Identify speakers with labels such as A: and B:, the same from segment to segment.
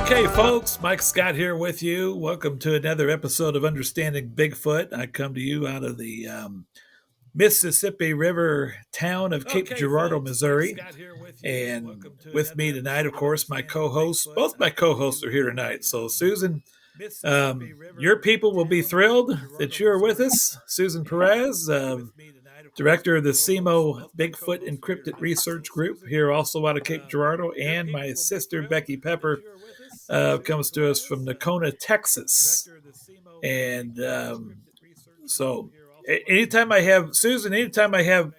A: Okay, folks, Mike Scott here with you. Welcome to another episode of Understanding Bigfoot. I come to you out of the Mississippi River town of Cape Girardeau, Missouri. And with me tonight, of course, my co-hosts. Both my co-hosts are here tonight. So, Susan, your people will be thrilled that you are with us. Susan Perez, director of the SEMO Bigfoot Encrypted Research Group, here also out of Cape Girardeau, and my sister, Becky Pepper, comes to us from Nocona, Texas. And so anytime I have, Susan, anytime I have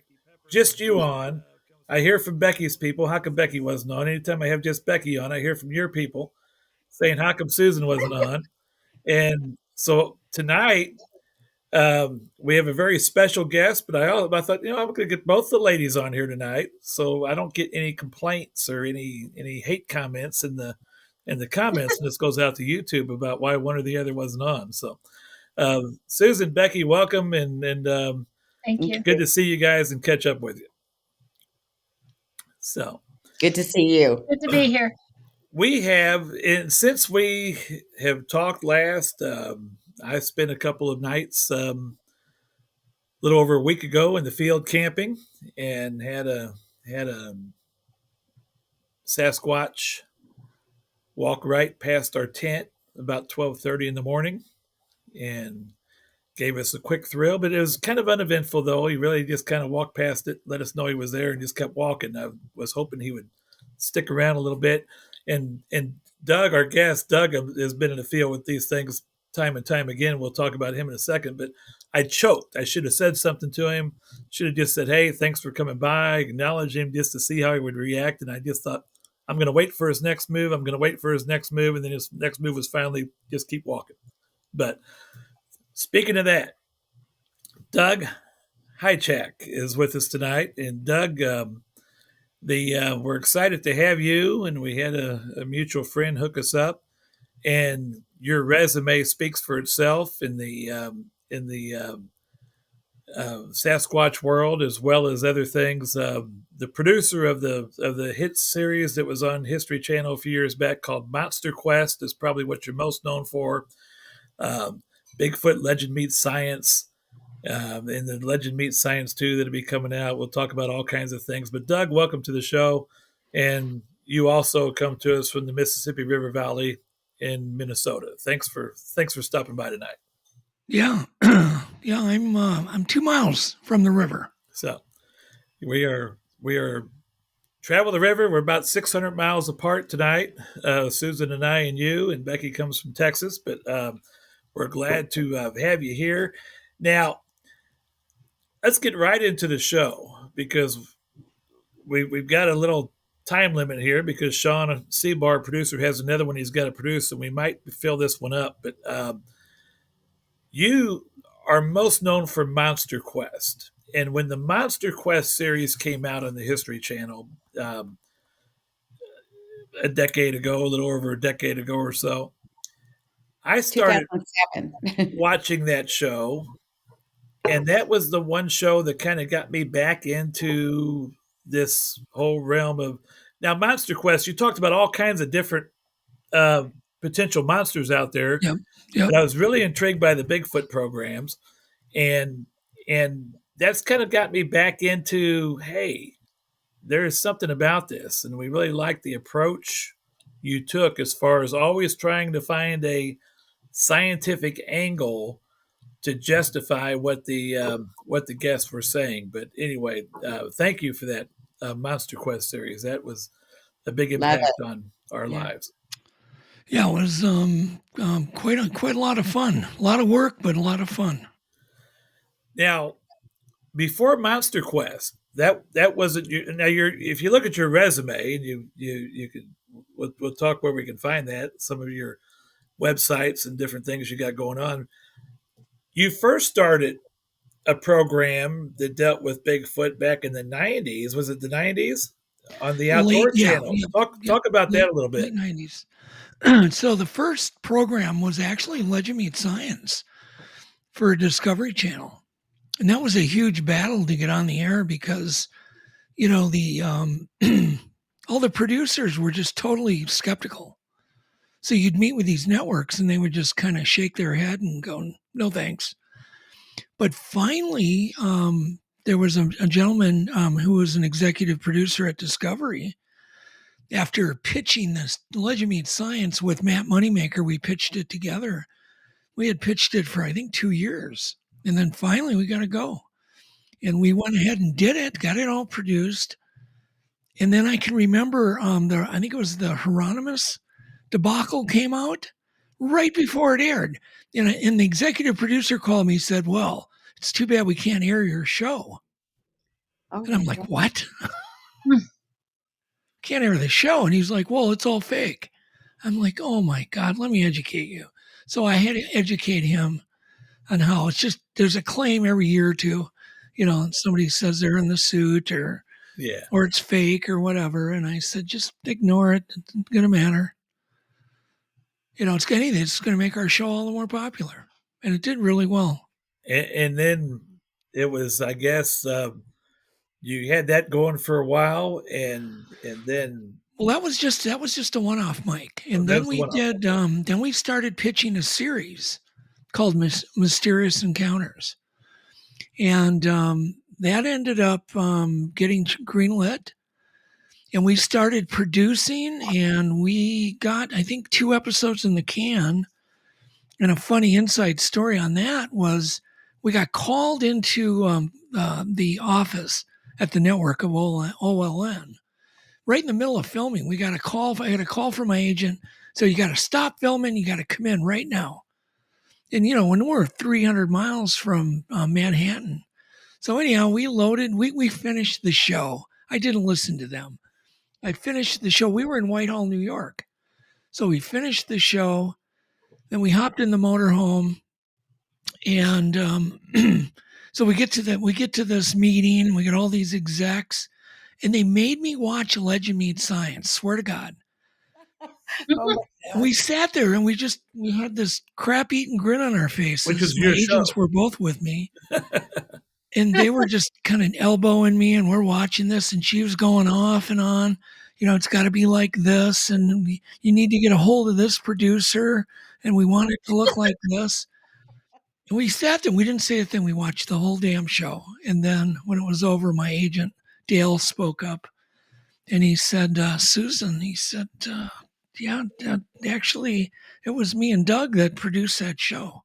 A: just you on, I hear from Becky's people. How come Becky wasn't on? Anytime I have just Becky on, I hear from your people saying, how come Susan wasn't on? And so tonight, we have a very special guest, but I thought, I'm going to get both the ladies on here tonight, so I don't get any complaints or any hate comments in the comments. And this goes out to YouTube about why one or the other wasn't on. So, Susan, Becky, welcome, and
B: thank you.
A: Good to see you guys and catch up with you. So
C: good to see you.
B: Good to be here.
A: We have, since we have talked last. I spent a couple of nights, a little over a week ago, in the field camping, and had a Sasquatch walk right past our tent about 12:30 in the morning, and gave us a quick thrill. But it was kind of uneventful, though. He really just kind of walked past it, let us know he was there, and just kept walking. I was hoping he would stick around a little bit. And Doug, our guest, Doug has been in the field with these things time and time again. We'll talk about him in a second, but I choked. I should have said something to him. Should have just said, hey, thanks for coming by, acknowledge him just to see how he would react. And I just thought, I'm going to wait for his next move. And then his next move was finally just keep walking. But speaking of that, Doug Hajicek is with us tonight. And Doug, we're excited to have you. And we had a mutual friend hook us up. And your resume speaks for itself in the Sasquatch world, as well as other things. The producer of the hit series that was on History Channel a few years back called MonsterQuest is probably what you're most known for. Bigfoot Legend Meets Science, and the Legend Meets Science 2 that'll be coming out. We'll talk about all kinds of things. But Doug, welcome to the show, and you also come to us from the Mississippi River Valley in Minnesota. Thanks for stopping by tonight.
D: Yeah, yeah. I'm 2 miles from the river.
A: So we are travel the river. We're about 600 miles apart tonight. Susan and I, and you, and Becky comes from Texas, but we're glad to have you here. Now, let's get right into the show, because we've got a little time limit here, because Sean Seabar, producer, has another one he's got to produce, and we might fill this one up. But you are most known for MonsterQuest, and when the MonsterQuest series came out on the History Channel a little over a decade ago or so, I started watching that show, and that was the one show that kind of got me back into this whole realm of. Now, MonsterQuest, you talked about all kinds of different potential monsters out there.
D: Yep.
A: But I was really intrigued by the Bigfoot programs, and that's kind of got me back into, hey, there is something about this, and we really like the approach you took as far as always trying to find a scientific angle to justify what the guests were saying. But anyway, thank you for that MonsterQuest series. That was a big impact on our lives.
D: Yeah, it was quite a lot of fun. A lot of work, but a lot of fun.
A: Now, before MonsterQuest, that wasn't you. Now, if you look at your resume, and you could, we'll talk where we can find that, some of your websites and different things you got going on. You first started a program that dealt with Bigfoot back in the 90s. Was it the 90s? On the Outdoor Channel. Talk about that a little bit.
D: Late 90s. So the first program was actually Legend Meets Science for Discovery Channel. And that was a huge battle to get on the air because, the all the producers were just totally skeptical. So you'd meet with these networks and they would just kind of shake their head and go, no thanks. But finally, there was a gentleman who was an executive producer at Discovery. After pitching this Legend Meets Science with Matt Moneymaker, we pitched it together. We had pitched it for, I think, 2 years. And then finally we got to go. And we went ahead and did it, got it all produced. And then I can remember, I think it was the Hieronymus debacle came out right before it aired. And the executive producer called me and said, well, it's too bad we can't air your show. Oh, and I'm like, what? Can't air the show. And he's like, well, it's all fake. I'm like, oh my God, let me educate you. So I had to educate him on how it's just, there's a claim every year or two, somebody says they're in the suit or it's fake or whatever. And I said, just ignore it. It's going to matter. It's going to make our show all the more popular. And it did really well.
A: And then it was, I guess, you had that going for a while, and then.
D: Well, that was just a one-off, Mike. And then we did. Then we started pitching a series called Mysterious Encounters, and that ended up getting greenlit. And we started producing, and we got, I think, 2 episodes in the can. And a funny inside story on that was we got called into the office at the network of OLN. Right in the middle of filming, I got a call from my agent. So you got to stop filming. You got to come in right now. And, when we're 300 miles from Manhattan. So anyhow, we loaded, we finished the show. I didn't listen to them. I finished the show. We were in Whitehall, New York. So we finished the show. Then we hopped in the motorhome. And so we get to this meeting. We get all these execs. And they made me watch Legend Meets Science, swear to God. We sat there and we had this crap-eating grin on our faces.
A: Which is
D: My agents were both with me. And they were just kind of elbowing me, and we're watching this, and she was going off and on. It's got to be like this, and you need to get a hold of this producer, and we want it to look like this. And we sat there. We didn't say a thing. We watched the whole damn show. And then when it was over, my agent, Dale, spoke up, and he said, Susan, he said, yeah, actually, it was me and Doug that produced that show.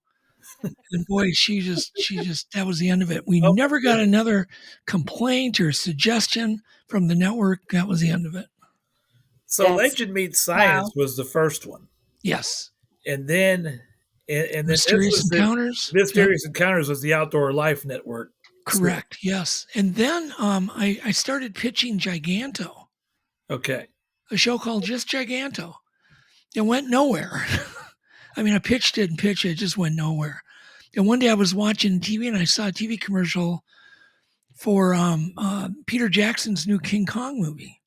D: And boy, she just, that was the end of it. We never got another complaint or suggestion from the network. That was the end of it.
A: So Legend Meets Science was the first one.
D: Yes.
A: And then,
D: Mysterious Encounters.
A: Mysterious Encounters was the Outdoor Life Network.
D: Correct. Yes. And then I started pitching Giganto.
A: Okay.
D: A show called Just Giganto. It went nowhere. I mean, I pitched it, it just went nowhere. And one day I was watching TV and I saw a TV commercial for Peter Jackson's new King Kong movie.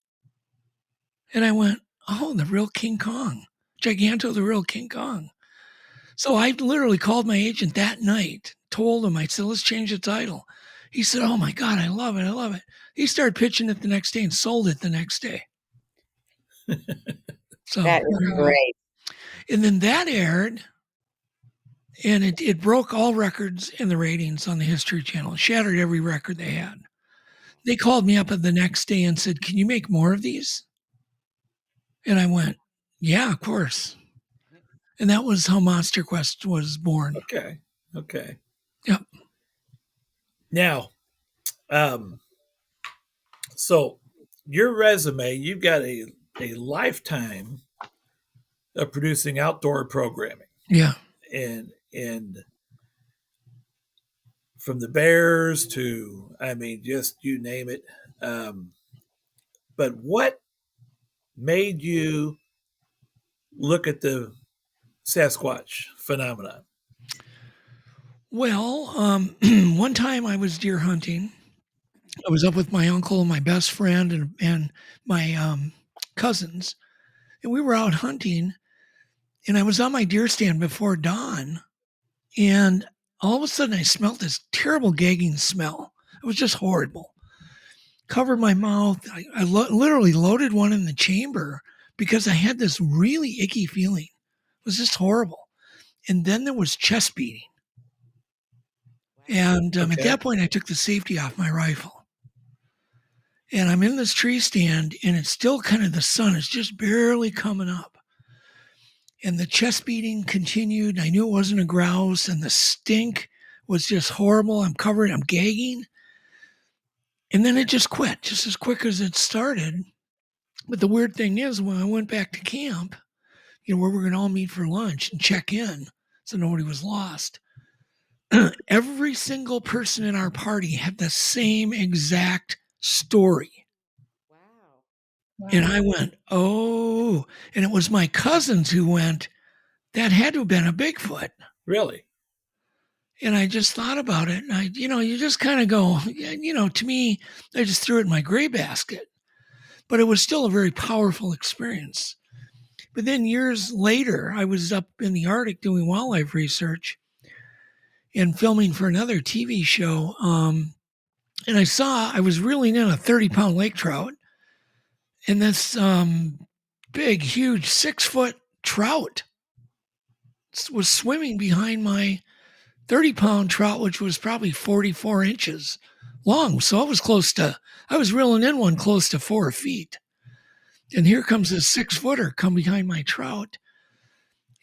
D: And I went, oh, the real King Kong. Giganto, the real King Kong. So I literally called my agent that night, told him, I said, let's change the title. He said, oh my God, I love it. He started pitching it the next day and sold it the next day. So
C: that is great.
D: And then that aired, and it broke all records in the ratings on the History Channel. It shattered every record they had. They called me up the next day and said, can you make more of these? And I went, yeah, of course. And that was how MonsterQuest was born.
A: Okay.
D: Yep.
A: Now, so your resume, you've got a lifetime of producing outdoor programming.
D: Yeah.
A: And from the bears to, just you name it. But what made you look at the Sasquatch phenomenon?
D: Well, one time I was deer hunting. I was up with my uncle and my best friend and my cousins, and we were out hunting. And I was on my deer stand before dawn, and all of a sudden I smelled this terrible gagging smell. It was just horrible. Covered my mouth. I literally loaded one in the chamber because I had this really icky feeling. was just horrible. And then there was chest beating. And at that point, I took the safety off my rifle. And I'm in this tree stand, and it's still kind of, the sun is just barely coming up. And the chest beating continued. I knew it wasn't a grouse, and the stink was just horrible. I'm gagging. And then it just quit, just as quick as it started. But the weird thing is, when I went back to camp, where we're going to all meet for lunch and check in so nobody was lost, every single person in our party had the same exact story. Wow. And I went, oh, and it was my cousins who went, that had to have been a Bigfoot.
A: Really?
D: And I just thought about it, and you just kind of go, to me, I just threw it in my gray basket. But it was still a very powerful experience. But then years later, I was up in the Arctic doing wildlife research and filming for another TV show. And I was reeling in a 30-pound lake trout. And this big, huge 6-foot trout was swimming behind my 30-pound trout, which was probably 44 inches long. So I was reeling in one close to 4 feet. And here comes this 6-footer come behind my trout.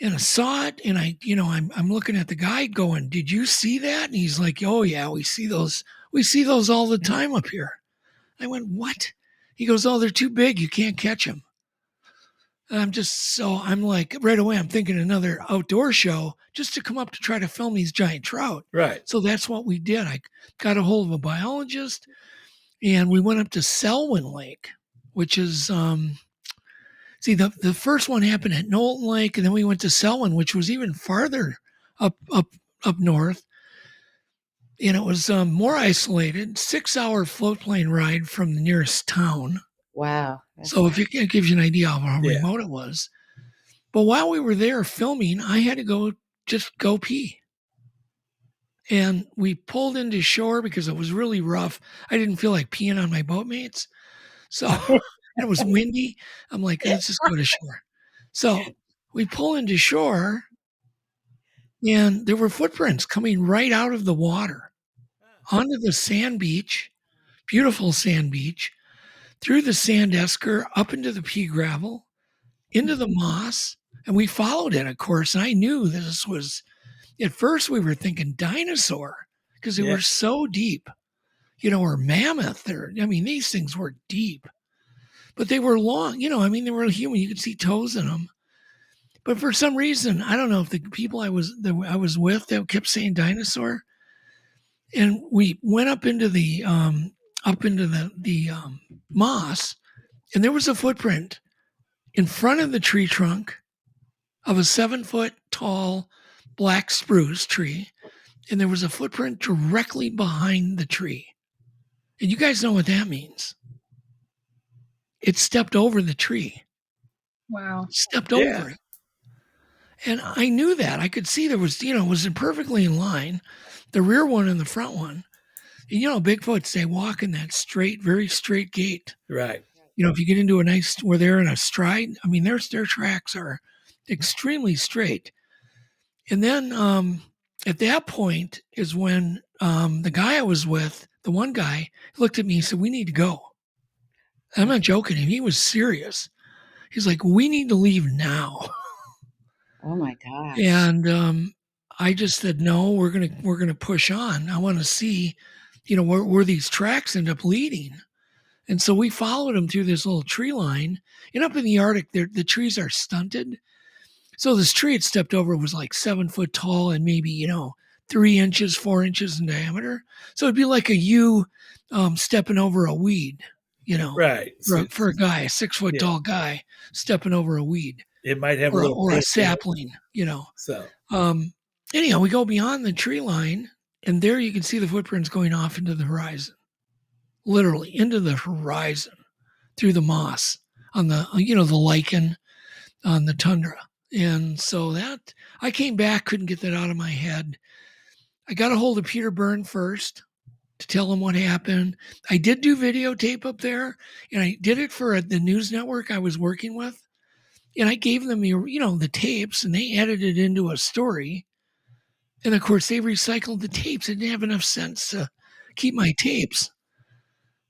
D: And I saw it, and I'm looking at the guy going, did you see that? And he's like, oh yeah, we see those all the time up here. I went, what? He goes, oh, they're too big, you can't catch them. And I'm like, right away, I'm thinking another outdoor show just to come up to try to film these giant trout.
A: Right.
D: So that's what we did. I got a hold of a biologist, and we went up to Selwyn Lake, which is, the first one happened at Knowlton Lake, and then we went to Selwyn, which was even farther up north. And it was more isolated, 6-hour float plane ride from the nearest town.
C: Wow.
D: So it gives you an idea of how remote it was. But while we were there filming, I had to go pee. And we pulled into shore because it was really rough. I didn't feel like peeing on my boatmates. So it was windy. I'm like, let's just go to shore. So we pull into shore, and there were footprints coming right out of the water onto the sand beach, beautiful sand beach, through the sand esker, up into the pea gravel, into the moss. And we followed it, of course. And I knew this was, at first we were thinking dinosaur because they were so deep, or mammoth. These things were deep, but they were long, they were human. You could see toes in them. But for some reason, I don't know if the people I was with, they kept saying dinosaur. And we went up into the moss, and there was a footprint in front of the tree trunk of a 7-foot tall black spruce tree, and there was a footprint directly behind the tree. And you guys know what that means. It stepped over the tree.
B: Wow.
D: Stepped over it. And I knew that. I could see there was, it was perfectly in line, the rear one and the front one. And, Bigfoots, they walk in that very straight gait.
A: Right.
D: If you get into where they're in a stride, their tracks are extremely straight. And then at that point is when the guy I was with, the one guy, looked at me and said, we need to go. I'm not joking. And he was serious. He's like, we need to leave now.
C: Oh my gosh.
D: And I just said, no, we're gonna push on. I want to see, where these tracks end up leading. And so we followed them through this little tree line. And up in the Arctic, the trees are stunted. So this tree it stepped over was like 7 foot tall and maybe, 3 inches, 4 inches in diameter. So it'd be like a U stepping over a weed,
A: right.
D: For a guy, a 6 foot tall guy stepping over a weed.
A: It might have
D: or a sapling,
A: So
D: anyhow, we go beyond the tree line, and there you can see the footprints going off into the horizon, literally into the horizon through the moss on the, the lichen on the tundra. And so that I came back, couldn't get that out of my head. I got a hold of Peter Byrne first to tell him what happened. I did do videotape up there, and I did it for the news network I was working with. And I gave them the tapes, and they edited it into a story. And of course, they recycled the tapes. They didn't have enough sense to keep my tapes.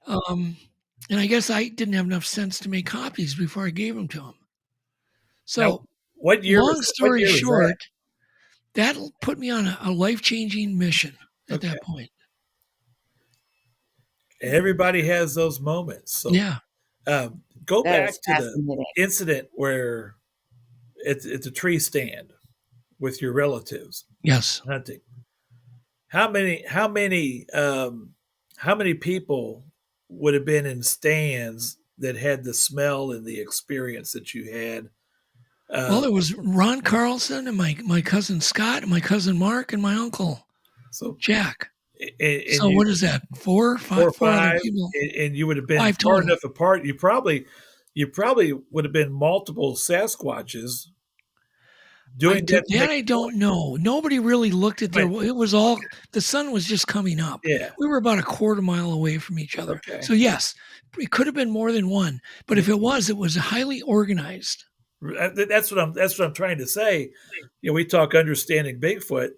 D: And I guess I didn't have enough sense to make copies before I gave them to them. So,
A: now, what year
D: long
A: was
D: story short,
A: that?
D: that put me on a life-changing mission at that point.
A: Everybody has those moments. So,
D: yeah.
A: Go back to the incident where it's a tree stand with your relatives.
D: Yes.
A: Hunting. How many people would have been in stands that had the smell and the experience that you had?
D: Well, it was Ron Carlson and my cousin Scott and my cousin Mark and my uncle Jack. So what is that? Four or five other people.
A: And you would have been far enough apart. You probably would have been multiple Sasquatches doing that.
D: I don't know. Nobody really looked at their. It was all the sun was just coming up.
A: Yeah,
D: we were about a quarter mile away from each other. Okay. So yes, it could have been more than one. But if it was highly organized.
A: That's what I'm trying to say. We talk understanding Bigfoot.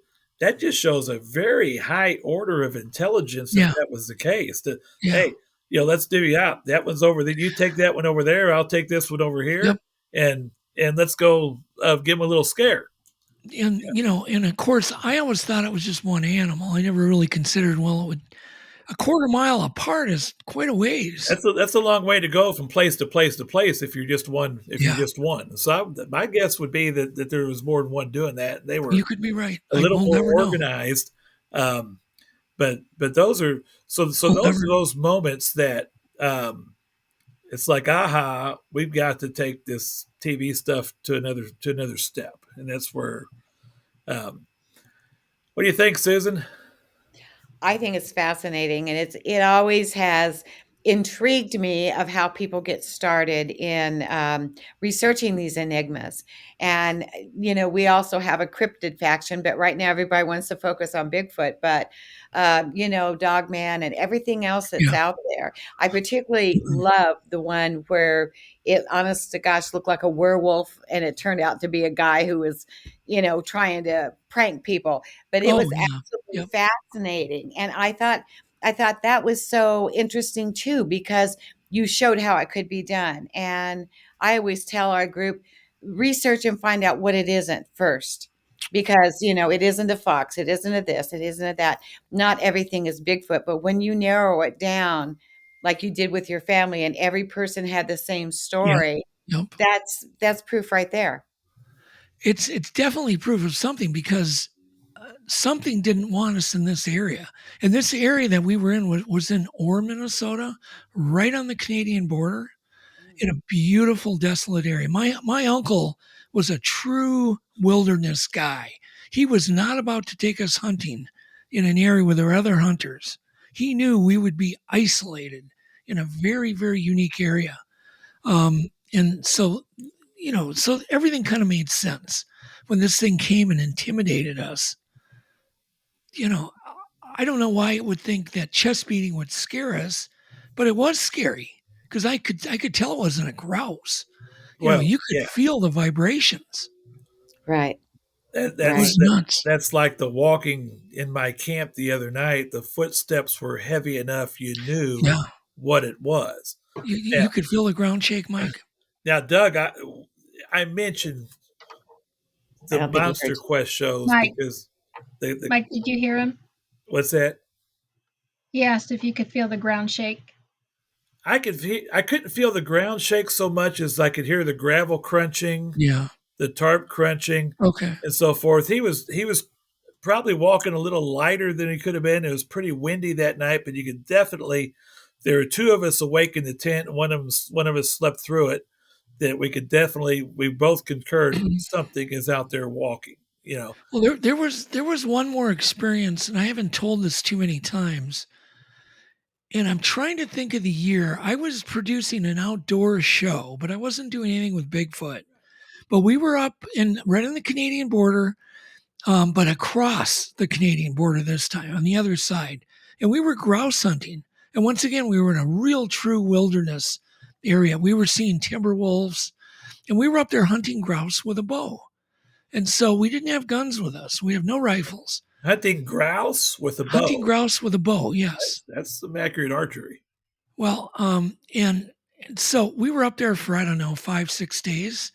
A: That just shows a very high order of intelligence. If that was the case, hey, let's do that one's over there. You take that one over there. I'll take this one over here, and let's go give them a little scare.
D: And and of course, I always thought it was just one animal. I never really considered a quarter mile apart is quite a ways.
A: That's a long way to go from place to place to place if you're just one. You're just one. So my guess would be that there was more than one doing that. They were.
D: You could be right.
A: A little more organized. But those are those are those moments that it's like, aha, we've got to take this TV stuff to another step, and that's where. What do you think, Susan?
C: I think it's fascinating, and it always has intrigued me of how people get started in researching these enigmas. And we also have a cryptid faction, but right now everybody wants to focus on Bigfoot. But Dogman and everything else that's out there. I particularly love the one where it, honest to gosh, looked like a werewolf, and it turned out to be a guy who was, trying to prank people. But it was absolutely fascinating, and I thought that was so interesting too, because you showed how it could be done. And I always tell our group, research and find out what it isn't first. Because, it isn't a fox, it isn't a this, it isn't a that. Not everything is Bigfoot, but when you narrow it down, like you did with your family, and every person had the same story, that's proof right there.
D: It's definitely proof of something, because something didn't want us in this area. And this area that we were in was in Orr, Minnesota, right on the Canadian border, in a beautiful, desolate area. My uncle was a true wilderness guy. He was not about to take us hunting in an area where there were other hunters. He knew we would be isolated in a very, very unique area. And so everything kind of made sense when this thing came and intimidated us. I don't know why it would think that chest beating would scare us, but it was scary, because I could tell it wasn't a grouse. You could feel the vibrations.
C: Right.
A: That's like the walking in my camp the other night. The footsteps were heavy enough you knew what it was.
D: You could feel the ground shake, Mike.
A: Now, Doug, I mentioned the MonsterQuest shows,
B: Mike,
A: because
B: Mike, did you hear him?
A: What's that?
B: He asked if you could feel the ground shake.
A: I couldn't feel the ground shake so much as I could hear the gravel crunching, the tarp crunching, and so forth. He was probably walking a little lighter than he could have been. It was pretty windy that night, but you could definitely. There were two of us awake in the tent, and one of us slept through it. That we both concurred something is out there walking.
D: Well, there was one more experience, and I haven't told this too many times. And I'm trying to think of the year. I was producing an outdoor show, but I wasn't doing anything with Bigfoot. But we were up right on the Canadian border, but across the Canadian border this time, on the other side. And we were grouse hunting. And once again, we were in a real true wilderness area. We were seeing timber wolves. And we were up there hunting grouse with a bow. And so we didn't have guns with us. We have no rifles.
A: Hunting grouse with a bow.
D: Hunting grouse with a bow, yes.
A: That's some accurate archery.
D: Well, and so we were up there for, I don't know, 5-6 days.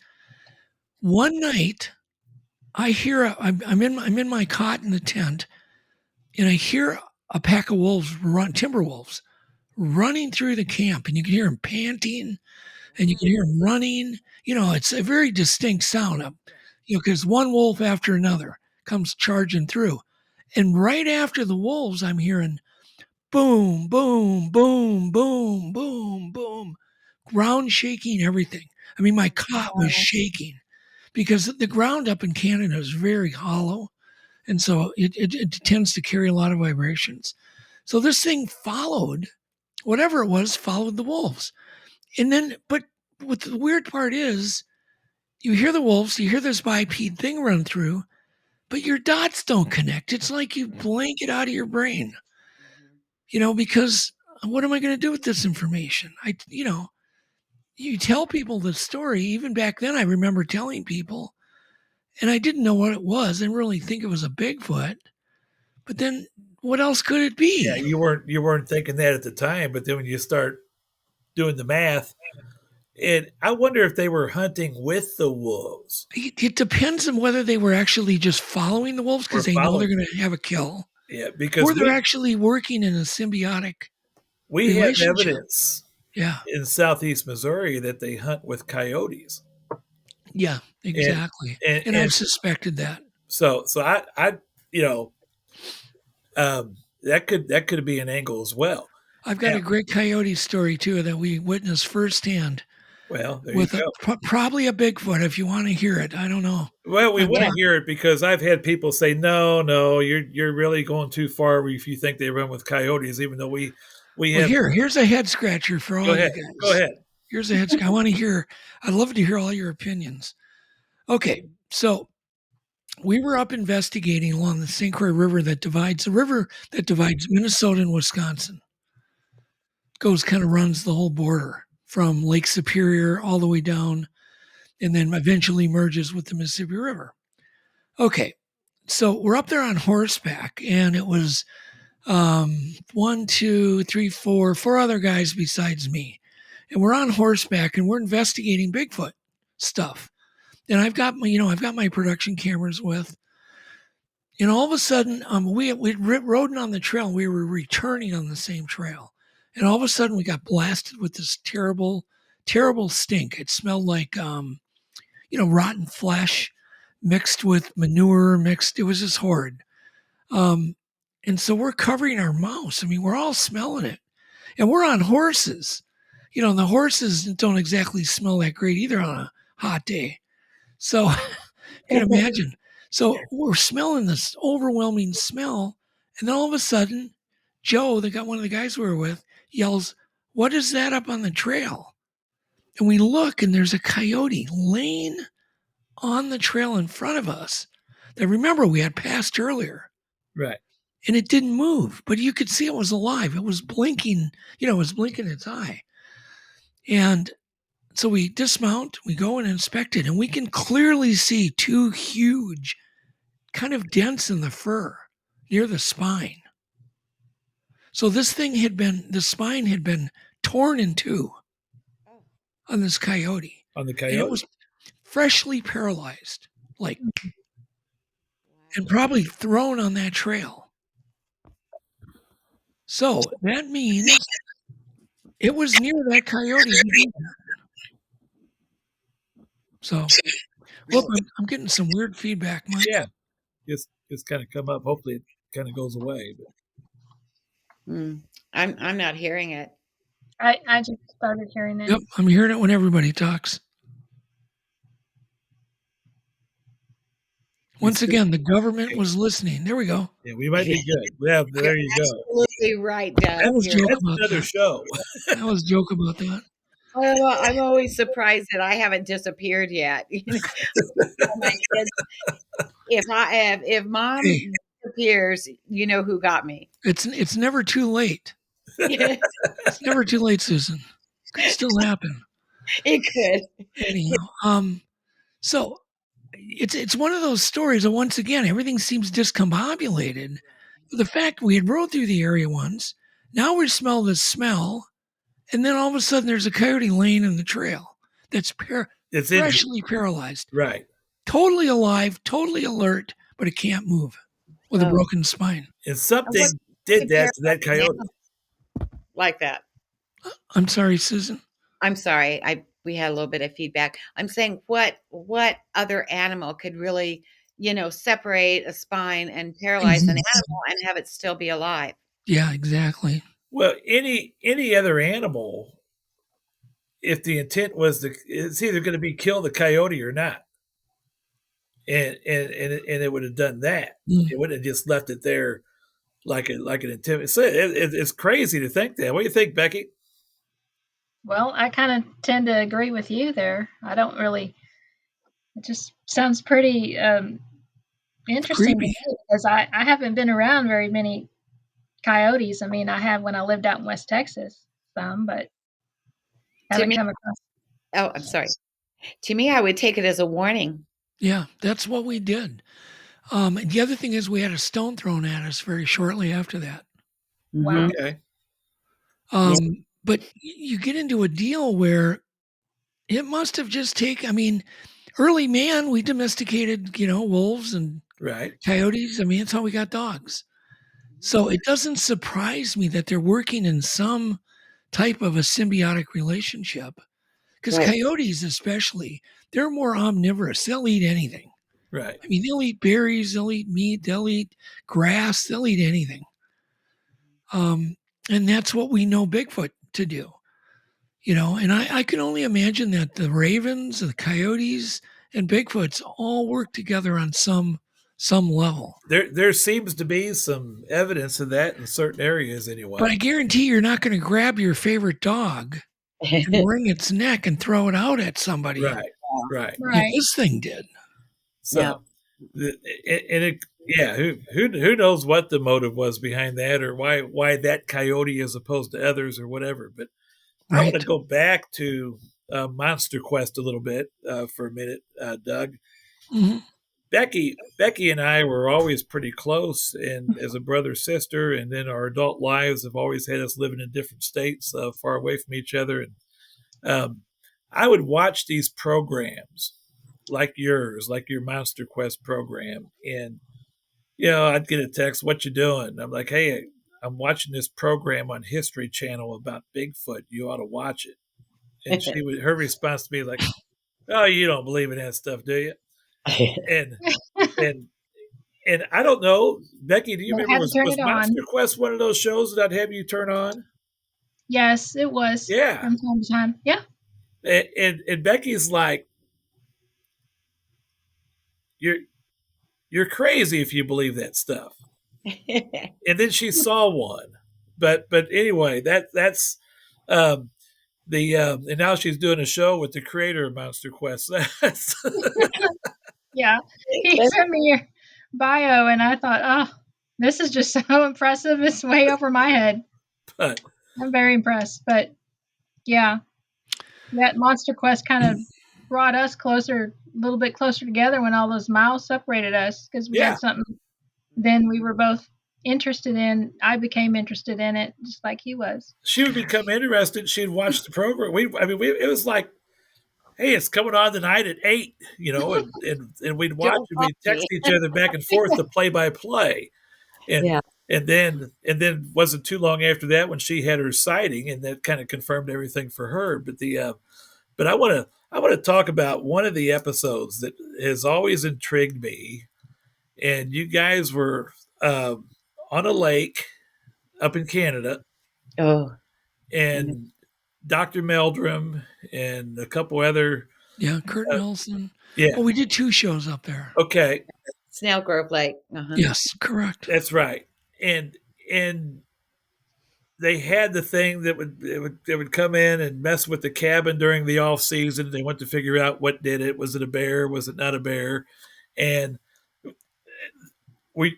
D: One night, I hear I'm in my cot in the tent, and I hear a pack of wolves timber wolves running through the camp, and you can hear them panting, and you can hear them running. It's a very distinct sound. Because one wolf after another comes charging through, and right after the wolves, I'm hearing boom, boom, boom, boom, boom, boom, ground shaking, everything. I mean, my cot was shaking because the ground up in Canada is very hollow. And so it tends to carry a lot of vibrations. So this thing followed, whatever it was, followed the wolves. And then, but what the weird part is, you hear the wolves, you hear this biped thing run through, but your dots don't connect. It's like you blank it out of your brain, because what am I going to do with this information? You tell people the story. Even back then, I remember telling people, and I didn't know what it was. I didn't really think it was a Bigfoot. But then, what else could it be?
A: Yeah, you weren't thinking that at the time. But then when you start doing the math, and I wonder if they were hunting with the wolves.
D: It depends on whether they were actually just following the wolves because they know they're going to have a kill.
A: Yeah, because
D: or they're actually working in a symbiotic.
A: We have evidence. Yeah. In southeast Missouri that they hunt with coyotes.
D: Yeah, exactly. And I've suspected that.
A: So I that could be an angle as well.
D: I've got a great coyote story too that we witnessed firsthand.
A: Well, there
D: with
A: you go.
D: Probably a Bigfoot if you want to hear it. I don't know.
A: Well, we want to hear it because I've had people say, no, you're really going too far if you think they run with coyotes, even though we have.
D: Here's a head scratcher for all you guys.
A: Go ahead.
D: Here's a head scratcher. I'd love to hear all your opinions. Okay, so we were up investigating along the St. Croix River that divides Minnesota and Wisconsin. Runs the whole border from Lake Superior all the way down, and then eventually merges with the Mississippi River. Okay, so we're up there on horseback, and it was 1, 2, 3, 4 other guys besides me. And we're on horseback, and we're investigating Bigfoot stuff. And I've got my production cameras with. And all of a sudden, we rode on the trail. We were returning on the same trail. And all of a sudden, we got blasted with this terrible, terrible stink. It smelled like, rotten flesh mixed with manure. It was just horrid. And so we're covering our mouths. I mean, we're all smelling it. And we're on horses. And the horses don't exactly smell that great either on a hot day. So you can imagine. So we're smelling this overwhelming smell. And then all of a sudden, Joe, one of the guys we were with, yells, "What is that up on the trail?" And we look, and there's a coyote laying on the trail in front of us that, remember, we had passed earlier.
A: Right.
D: And it didn't move, but you could see it was alive. It was blinking, it was blinking its eye. And so we dismount, we go and inspect it, and we can clearly see 2 huge, kind of dents in the fur near the spine. So the spine had been torn in 2 on this coyote.
A: On the coyote?
D: And it was freshly paralyzed, and probably thrown on that trail. So that means it was near that coyote. So, look, I'm getting some weird feedback, Mike.
A: Yeah, it's kind of come up. Hopefully, it kind of goes away. But.
C: I'm not hearing it.
B: I just started hearing it.
D: Yep, I'm hearing it when everybody talks. Once again, the government was listening. There we go.
A: Yeah, we might be good. Yeah, there you go.
C: Absolutely right, Doug.
A: That's another show.
D: I was joking about that.
C: Well, I'm always surprised that I haven't disappeared yet. My kids, if mom disappears, you know who got me.
D: It's never too late. It's never too late, Susan. Could still happen.
C: It could.
D: Anyhow, so it's one of those stories that once again everything seems discombobulated. The fact we had rode through the area once, now we smell the smell, and then all of a sudden there's a coyote laying in the trail that's freshly paralyzed,
A: right?
D: Totally alive, totally alert, but it can't move with a broken spine.
A: And something did that to that coyote.
C: Like that.
D: I'm sorry, Susan.
C: I'm sorry. We had a little bit of feedback. I'm saying what other animal could really, separate a spine and paralyze an animal and have it still be alive?
D: Yeah, exactly.
A: Well, any other animal, if the intent was it's either going to be kill the coyote or not, and it would have done that. It wouldn't have just left it there like an intent. It's crazy to think that. What do you think, Becky?
B: Well, I kind of tend to agree with you there. I don't really. It just sounds pretty interesting to me because I haven't been around very many coyotes. I mean, I have when I lived out in West Texas, some, but haven't come across.
C: Oh, I'm sorry. To me, I would take it as a warning.
D: Yeah, that's what we did. And the other thing is we had a stone thrown at us very shortly after that.
B: Wow.
A: Okay.
D: But you get into a deal where it must have just taken, I mean, early man, we domesticated, wolves and coyotes. I mean, that's how we got dogs. So it doesn't surprise me that they're working in some type of a symbiotic relationship. Because coyotes especially, they're more omnivorous. They'll eat anything.
A: Right.
D: I mean, they'll eat berries, they'll eat meat, they'll eat grass, they'll eat anything. And that's what we know Bigfoot to do. And I can only imagine that the ravens, the coyotes, and Bigfoots all work together on some level.
A: There seems to be some evidence of that in certain areas anyway.
D: But I guarantee you're not going to grab your favorite dog and wring its neck and throw it out at somebody.
A: Right.
D: Like this thing did.
A: So, who knows what the motive was behind that, or why that coyote as opposed to others, or whatever. But I want to go back to MonsterQuest a little bit for a minute, Doug.
D: Mm-hmm.
A: Becky and I were always pretty close, and as a brother sister, and then our adult lives have always had us living in different states, far away from each other. And I would watch these programs like yours, like your MonsterQuest program, and I'd get a text, "What you doing?" I'm like, "Hey, I'm watching this program on History Channel about Bigfoot. You ought to watch it." And her response to me was like, "Oh, you don't believe in that stuff, do you?" And I don't know, Becky, do you remember was MonsterQuest one of those shows that I'd have you turn on?
B: Yes, it was.
A: Yeah,
B: from time to time. Yeah.
A: And Becky's like, you're crazy if you believe that stuff. And then she saw one, but anyway, that's and now she's doing a show with the creator of MonsterQuest.
B: Yeah, he sent me your bio, and I thought, oh, this is just so impressive. It's way over my head. But I'm very impressed. But yeah, that MonsterQuest kind of brought us closer, a little bit closer together when all those miles separated us, because we had something then we were both interested in. I became interested in it just like he was.
A: She would become interested. She'd watch the program. It was like, hey, it's coming on tonight at 8, and we'd watch and we'd text each other back and forth the play-by-play. And then wasn't too long after that when she had her sighting, and that kind of confirmed everything for her. But I want to talk about one of the episodes that has always intrigued me. And you guys were on a lake up in Canada.
C: Oh.
A: And Dr. Meldrum and a couple other.
D: Yeah, Kurt Nelson.
A: Yeah.
D: Oh, we did 2 shows up there.
A: Okay.
C: Snail Grove Lake. Uh-huh.
D: Yes, correct.
A: That's right. And they had the thing that would come in and mess with the cabin during the off season. They went to figure out what did it. Was it a bear? Was it not a bear? And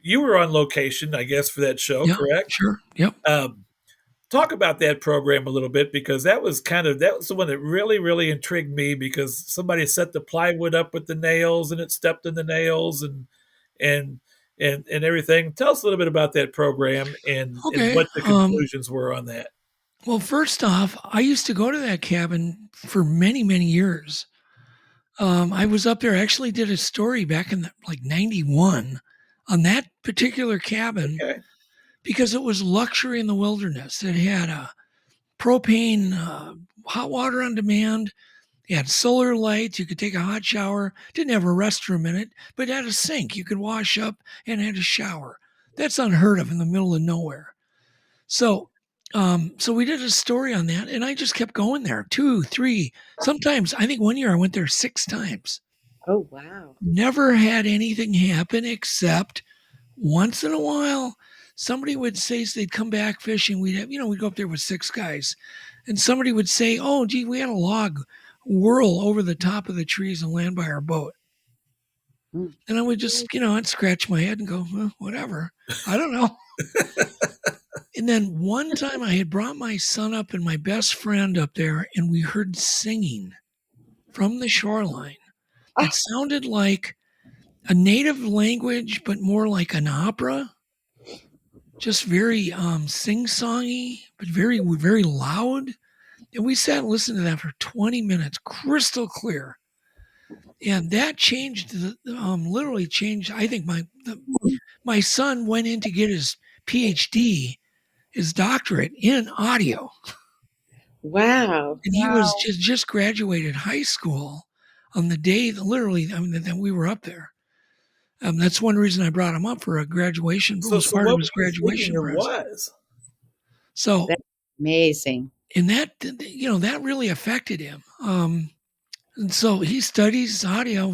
A: you were on location, I guess, for that show, correct?
D: Sure. Yep.
A: talk about that program a little bit, because that was the one that really, really intrigued me, because somebody set the plywood up with the nails and it stepped in the nails and everything. Tell us a little bit about that program and what the conclusions were on that.
D: Well, first off, I used to go to that cabin for many, many years. I was up there, actually did a story back in like 91 on that particular cabin.
A: Okay.
D: Because it was luxury in the wilderness. It had a propane hot water on demand. It had solar lights. You could take a hot shower. Didn't have a restroom in it, but it had a sink. You could wash up and had a shower. That's unheard of in the middle of nowhere. So we did a story on that, and I just kept going there 2, 3. Sometimes, I think one year I went there 6 times.
C: Oh, wow.
D: Never had anything happen except once in a while, somebody would say they'd come back fishing. We'd go up there with 6 guys, and somebody would say, "Oh, gee, we had a log whirl over the top of the trees and land by our boat." And I would just, I'd scratch my head and go, well, whatever. I don't know. And then one time I had brought my son up and my best friend up there, and we heard singing from the shoreline. It sounded like a native language, but more like an opera. Just very sing-songy, but very, very loud. And we sat and listened to that for 20 minutes, crystal clear. And that changed, literally changed. I think my son went in to get his PhD, his doctorate in audio.
C: Wow.
D: And he was just graduated high school on the day, literally, that we were up there. That's one reason I brought him up for a graduation.
A: So
D: part
A: what
D: of his graduation
A: was?
D: So
C: that's amazing.
D: And that, that really affected him. And so he studies audio,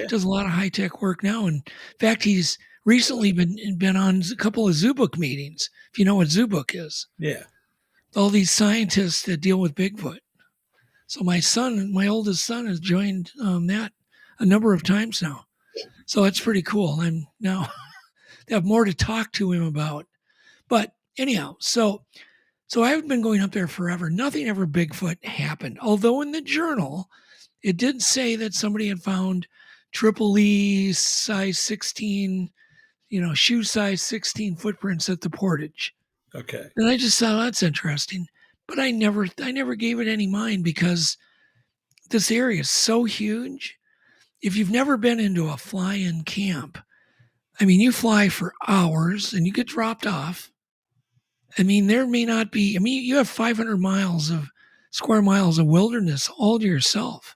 D: does a lot of high tech work now. And in fact, he's recently been on a couple of zoo book meetings. If you know what zoo book is.
A: Yeah.
D: All these scientists that deal with Bigfoot. So my oldest son has joined that a number of times now. So that's pretty cool. I'm now have more to talk to him about. But anyhow, so I've been going up there forever. Nothing ever Bigfoot happened. Although in the journal, it did say that somebody had found triple E size 16, shoe size 16 footprints at the portage.
A: Okay.
D: And I just thought, that's interesting. But I never gave it any mind, because this area is so huge. If you've never been into a fly-in camp, I mean, you fly for hours and you get dropped off. I mean, there may not be, you have 500 square miles of wilderness all to yourself.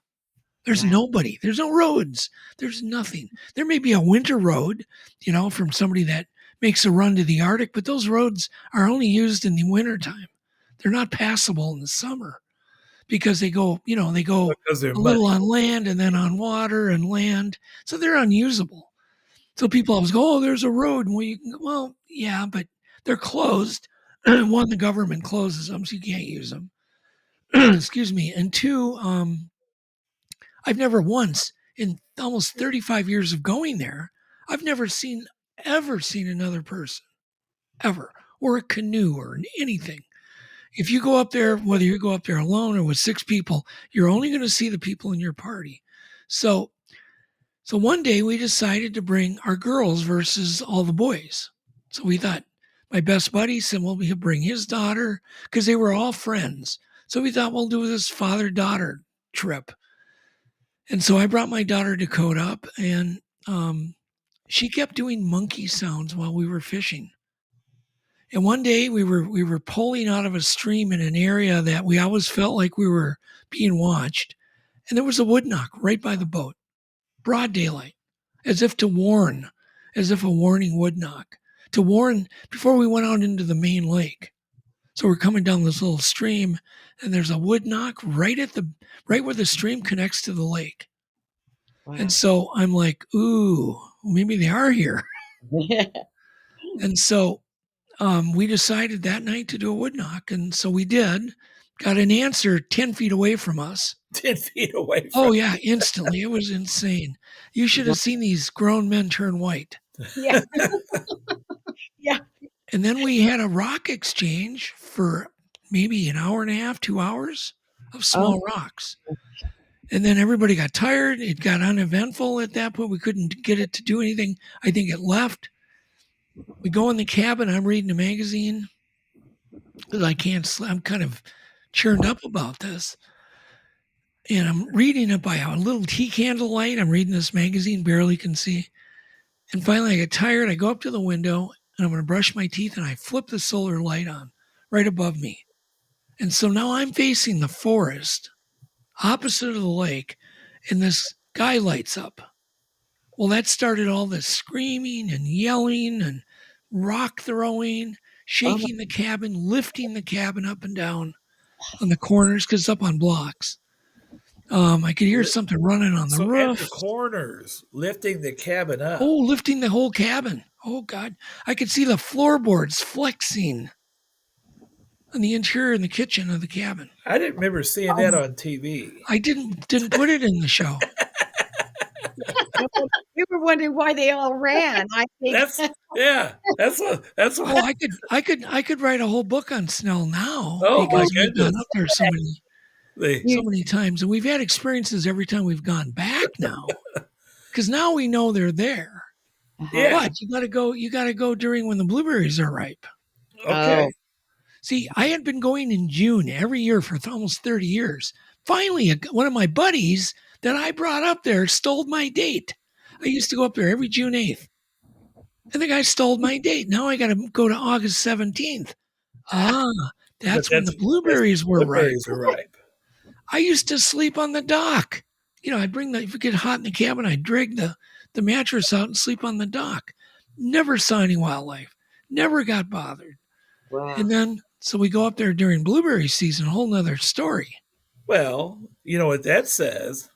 D: There's nobody. There's no roads. There's nothing. There may be a winter road, from somebody that makes a run to the Arctic, but those roads are only used in the wintertime. They're not passable in the summer, because they go a little on land and then on water and land. So they're unusable. So people always go, "Oh, there's a road." Well, yeah, but they're closed. One, the government closes them, so you can't use them. Excuse me. And 2, I've never once, in almost 35 years of going there, I've never ever seen another person, ever, or a canoe or anything. If you go up there, whether you go up there alone or with 6 people, you're only going to see the people in your party. So one day we decided to bring our girls versus all the boys. So we thought, my best buddy said, well, he'll bring his daughter, because they were all friends. So we thought, we'll do this father-daughter trip. And so I brought my daughter Dakota up, and she kept doing monkey sounds while we were fishing. And one day we were pulling out of a stream in an area that we always felt like we were being watched. And there was a woodknock right by the boat, broad daylight, as if a warning woodknock, to warn before we went out into the main lake. So we're coming down this little stream, and there's a woodknock right where the stream connects to the lake. Wow. And so I'm like, ooh, maybe they are here. And so we decided that night to do a woodknock. And so we did. Got an answer 10 feet away from us.
A: 10 feet away
D: from us. Yeah, instantly. It was insane. You should have seen these grown men turn white.
C: Yeah. Yeah.
D: And then we had a rock exchange for maybe an hour and a half, 2 hours of small rocks. And then everybody got tired. It got uneventful at that point. We couldn't get it to do anything. I think it left. We go in the cabin. I'm reading a magazine because I can't sleep. I'm kind of churned up about this. And I'm reading it by a little tea candle light. I'm reading this magazine, barely can see. And finally, I get tired. I go up to the window and I'm going to brush my teeth, and I flip the solar light on right above me. And so now I'm facing the forest opposite of the lake, and this guy lights up. Well, that started all this screaming and yelling and rock throwing, shaking the cabin, lifting the cabin up and down on the corners because it's up on blocks. I could hear something running on the roof.
A: At the corners, lifting the cabin up.
D: Oh, lifting the whole cabin. Oh, God. I could see the floorboards flexing on the interior and the kitchen of the cabin.
A: I didn't remember seeing that on TV.
D: I didn't put it in the show.
C: We were wondering why they all ran. I think
A: that's what.
D: Oh, I could write a whole book on Snell now
A: because
D: we've gone up there so many times, and we've had experiences every time we've gone back now. Because now we know they're there.
A: Yeah.
D: But you gotta go during when the blueberries are ripe.
A: Okay.
D: See, I had been going in June every year for almost 30 years. Finally, one of my buddies that I brought up there stole my date. I used to go up there every June 8th. And the guy stole my date. Now I got to go to August 17th. That's when the blueberries were ripe. I used to sleep on the dock. I'd if it get hot in the cabin, I'd drag the mattress out and sleep on the dock. Never saw any wildlife. Never got bothered.
C: Wow.
D: And then, so we go up there during blueberry season, a whole nother story.
A: Well, you know what that says?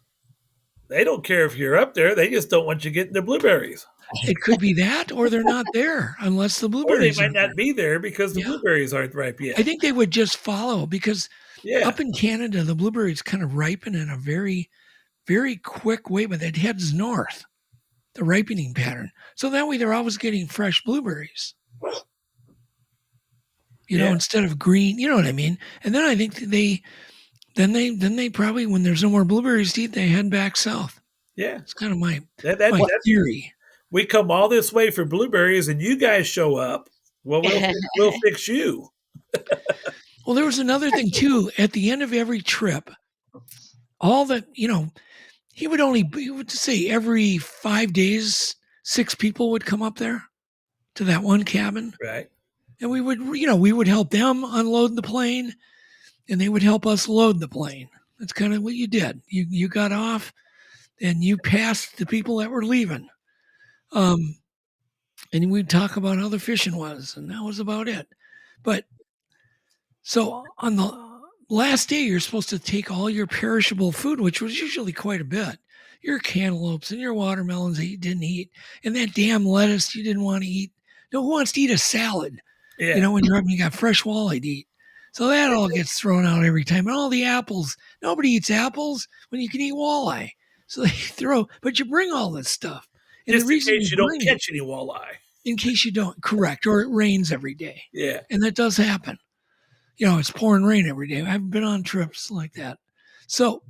A: They don't care if you're up there. They just don't want you getting the blueberries.
D: It could be that, or they're not there unless the blueberries
A: or they might not be there because the blueberries aren't ripe yet.
D: I think they would just follow because up in Canada, the blueberries kind of ripen in a very, very quick way, but it heads north, the ripening pattern. So that way they're always getting fresh blueberries. Instead of green, you know what I mean? And then I think they probably, when there's no more blueberries to eat, they head back south.
A: Yeah.
D: It's kind of my
A: theory. We come all this way for blueberries and you guys show up. Well, we'll fix you.
D: Well, there was another thing too. At the end of every trip, all that, he would say every 5 days, 6 people would come up there to that one cabin.
A: Right.
D: And we would help them unload the plane, and they would help us load the plane. That's kind of what you did. You got off and you passed the people that were leaving. And we'd talk about how the fishing was, and that was about it. But so on the last day, you're supposed to take all your perishable food, which was usually quite a bit. Your cantaloupes and your watermelons that you didn't eat, and that damn lettuce you didn't want to eat. No, who wants to eat a salad?
A: Yeah.
D: When you're up and you got fresh walleye to eat. So that all gets thrown out every time. And all the apples, nobody eats apples when you can eat walleye. So they but you bring all this stuff. And
A: just in case you don't catch any walleye.
D: In case you don't, correct. Or it rains every day.
A: Yeah.
D: And that does happen. It's pouring rain every day. I've been on trips like that. So,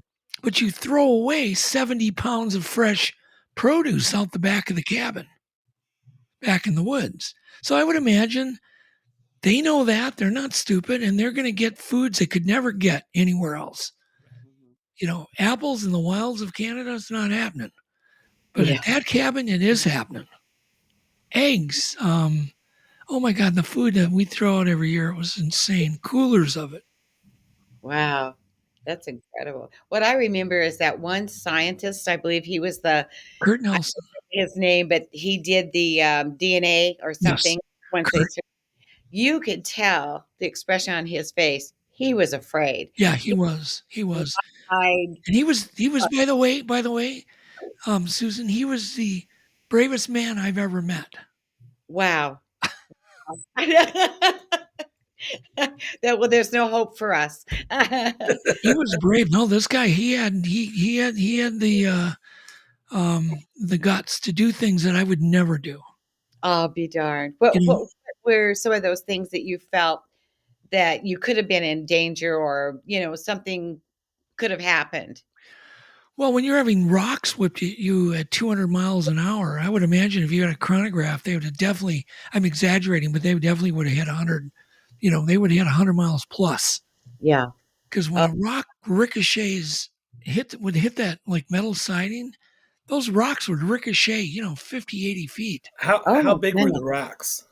D: but you throw away 70 pounds of fresh produce out the back of the cabin, back in the woods. So I would imagine they know that. They're not stupid, and they're going to get foods they could never get anywhere else. Apples in the wilds of Canada is not happening. But at that cabin, it is happening. Eggs. Oh, my God, the food that we throw out every year, it was insane. Coolers of it.
C: Wow. That's incredible. What I remember is that one scientist, I believe he was
D: Kurt Nelson.
C: His name, but he did the DNA or something.
D: Yes.
C: You could tell the expression on his face. He was afraid.
D: Yeah, he was. And he was, by the way, Susan, he was the bravest man I've ever met.
C: Wow. There's no hope for us.
D: He was brave. No, this guy, he had the guts to do things that I would never do.
C: I'll be darned. What were some of those things that you felt that you could have been in danger, or, something could have happened.
D: Well, when you're having rocks whipped at you at 200 miles an hour, I would imagine if you had a chronograph, they would have definitely, I'm exaggerating, but they definitely would have hit 100, they would have hit 100 miles plus.
C: Yeah.
D: Because when a rock ricochets, would hit that like metal siding, those rocks would ricochet, 50, 80 feet.
A: How big were the rocks?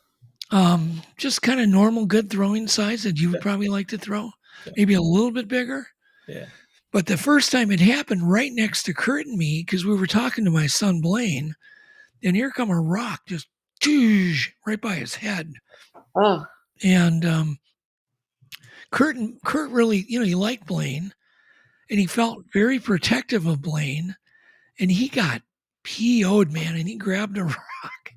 D: Just kind of normal, good throwing size that you would probably like to throw. Maybe a little bit bigger.
A: Yeah.
D: But the first time it happened right next to Kurt and me, because we were talking to my son Blaine, and here come a rock just right by his head.
C: Oh.
D: And Kurt really, he liked Blaine, and he felt very protective of Blaine, and he got PO'd, man, and he grabbed a rock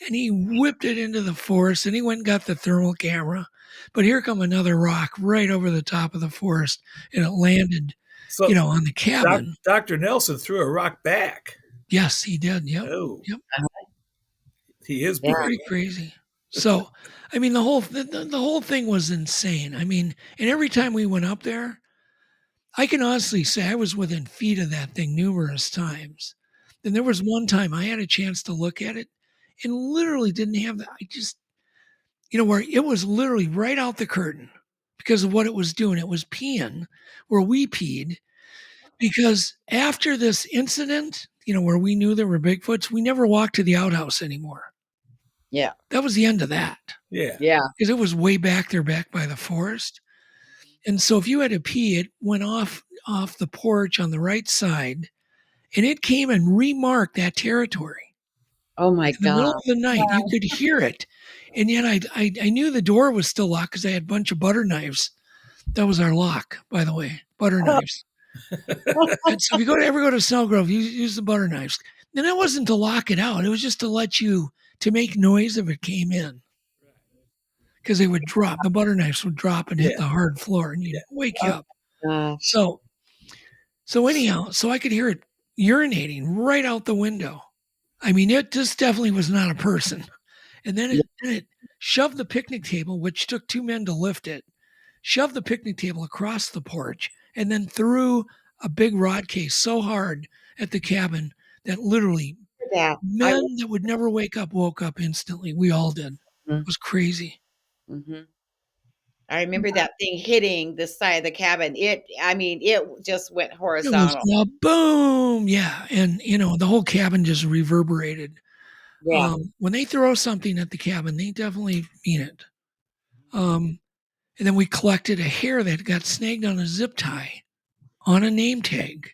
D: and he whipped it into the forest, and he went and got the thermal camera. But here come another rock right over the top of the forest, and it landed, on the cabin.
A: Dr. Nelson threw a rock back.
D: Yes, he did. Yep.
A: Oh.
D: Yep.
A: He is
D: pretty crazy. So, I mean, the whole thing was insane. I mean, and every time we went up there, I can honestly say I was within feet of that thing numerous times. And there was one time I had a chance to look at it and literally didn't have that. I just, where it was literally right out the curtain because of what it was doing. It was peeing where we peed, because after this incident, where we knew there were Bigfoots, we never walked to the outhouse anymore.
C: Yeah.
D: That was the end of that.
A: Yeah.
C: Yeah.
D: Because it was way back there, back by the forest. And so if you had to pee, it went off the porch on the right side, and it came and remarked that territory.
C: Oh my God.
D: In the middle of the night, you could hear it. And yet I knew the door was still locked because I had a bunch of butter knives. That was our lock, by the way, butter knives. And so if you ever go to Snellgrove, use the butter knives. And that wasn't to lock it out. It was just to make noise if it came in. Because they would drop, the butter knives would drop and hit the hard floor, and you'd wake you up. So anyhow, I could hear it urinating right out the window. I mean, it just definitely was not a person. And then it shoved the picnic table, which took two men to lift it, shoved the picnic table across the porch, and then threw a big rod case so hard at the cabin that literally men that would never wake up woke up instantly. We all did. It was crazy.
C: Mm-hmm. I remember that thing hitting the side of the cabin. It just went horizontal.
D: It was boom. Yeah. And, the whole cabin just reverberated.
C: Yeah.
D: When they throw something at the cabin, they definitely mean it. And then we collected a hair that got snagged on a zip tie on a name tag.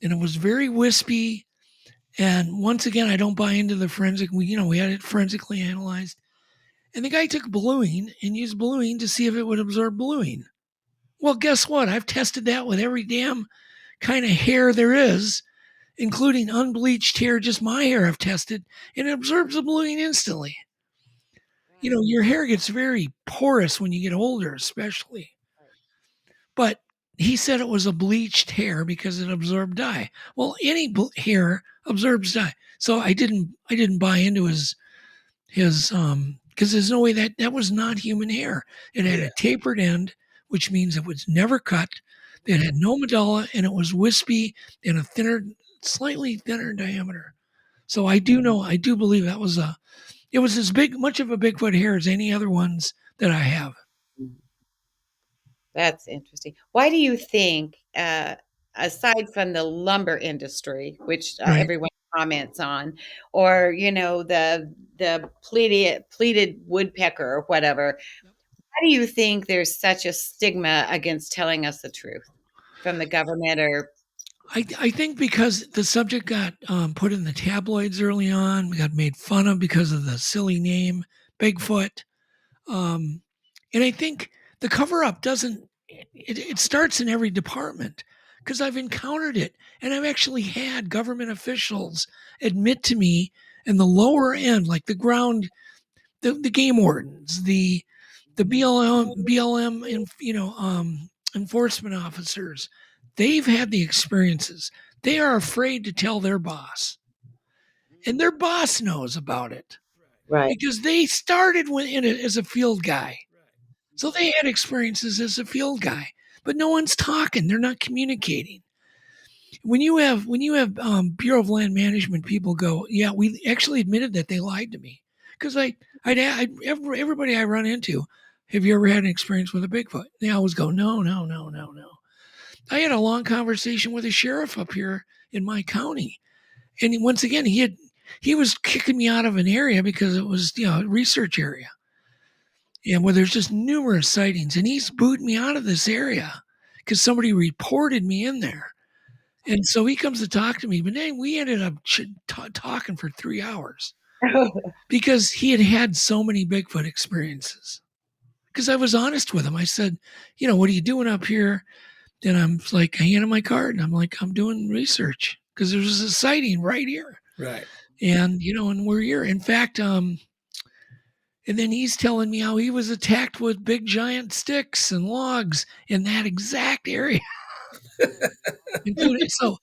D: And it was very wispy. And once again, I don't buy into the forensic. We had it forensically analyzed. And the guy took bluing and used bluing to see if it would absorb bluing. Well, guess what? I've tested that with every damn kind of hair there is, including unbleached hair. Just my hair I've tested, and it absorbs the bluing instantly. Your hair gets very porous when you get older, especially. But he said it was a bleached hair because it absorbed dye. Well, any hair absorbs dye. So I didn't buy into his because there's no way that was not human hair. It had a tapered end, which means it was never cut. It had no medulla, and it was wispy and a slightly thinner diameter. So I do believe it was as much of a Bigfoot hair as any other ones that I have.
C: That's interesting. Why do you think, aside from the lumber industry, which everyone comments on, or the pleated woodpecker or whatever, why do you think there's such a stigma against telling us the truth from the government? Or
D: I think because the subject got put in the tabloids early on, we got made fun of because of the silly name Bigfoot, and I think the cover-up doesn't. It starts in every department, because I've encountered it, and I've actually had government officials admit to me in the lower end, like the ground, the game wardens, the BLM, enforcement officers. They've had the experiences. They are afraid to tell their boss, and their boss knows about it,
C: right?
D: Because they started in it as a field guy. So they had experiences as a field guy, but no one's talking. They're not communicating. When you have Bureau of Land Management people go, yeah, we actually admitted that they lied to me, because everybody I run into, have you ever had an experience with a Bigfoot? They always go, no, no, no, no, no. I had a long conversation with a sheriff up here in my county, and once again, he was kicking me out of an area because it was a research area, and where there's just numerous sightings, and he's booting me out of this area because somebody reported me in there. And so he comes to talk to me, but then we ended up talking for 3 hours because he had had so many Bigfoot experiences. Because I was honest with him. I said, what are you doing up here? And I'm like, I handed my card, and I'm like, I'm doing research because there was a sighting right here.
A: Right.
D: And, and we're here. In fact, and then he's telling me how he was attacked with big giant sticks and logs in that exact area. So,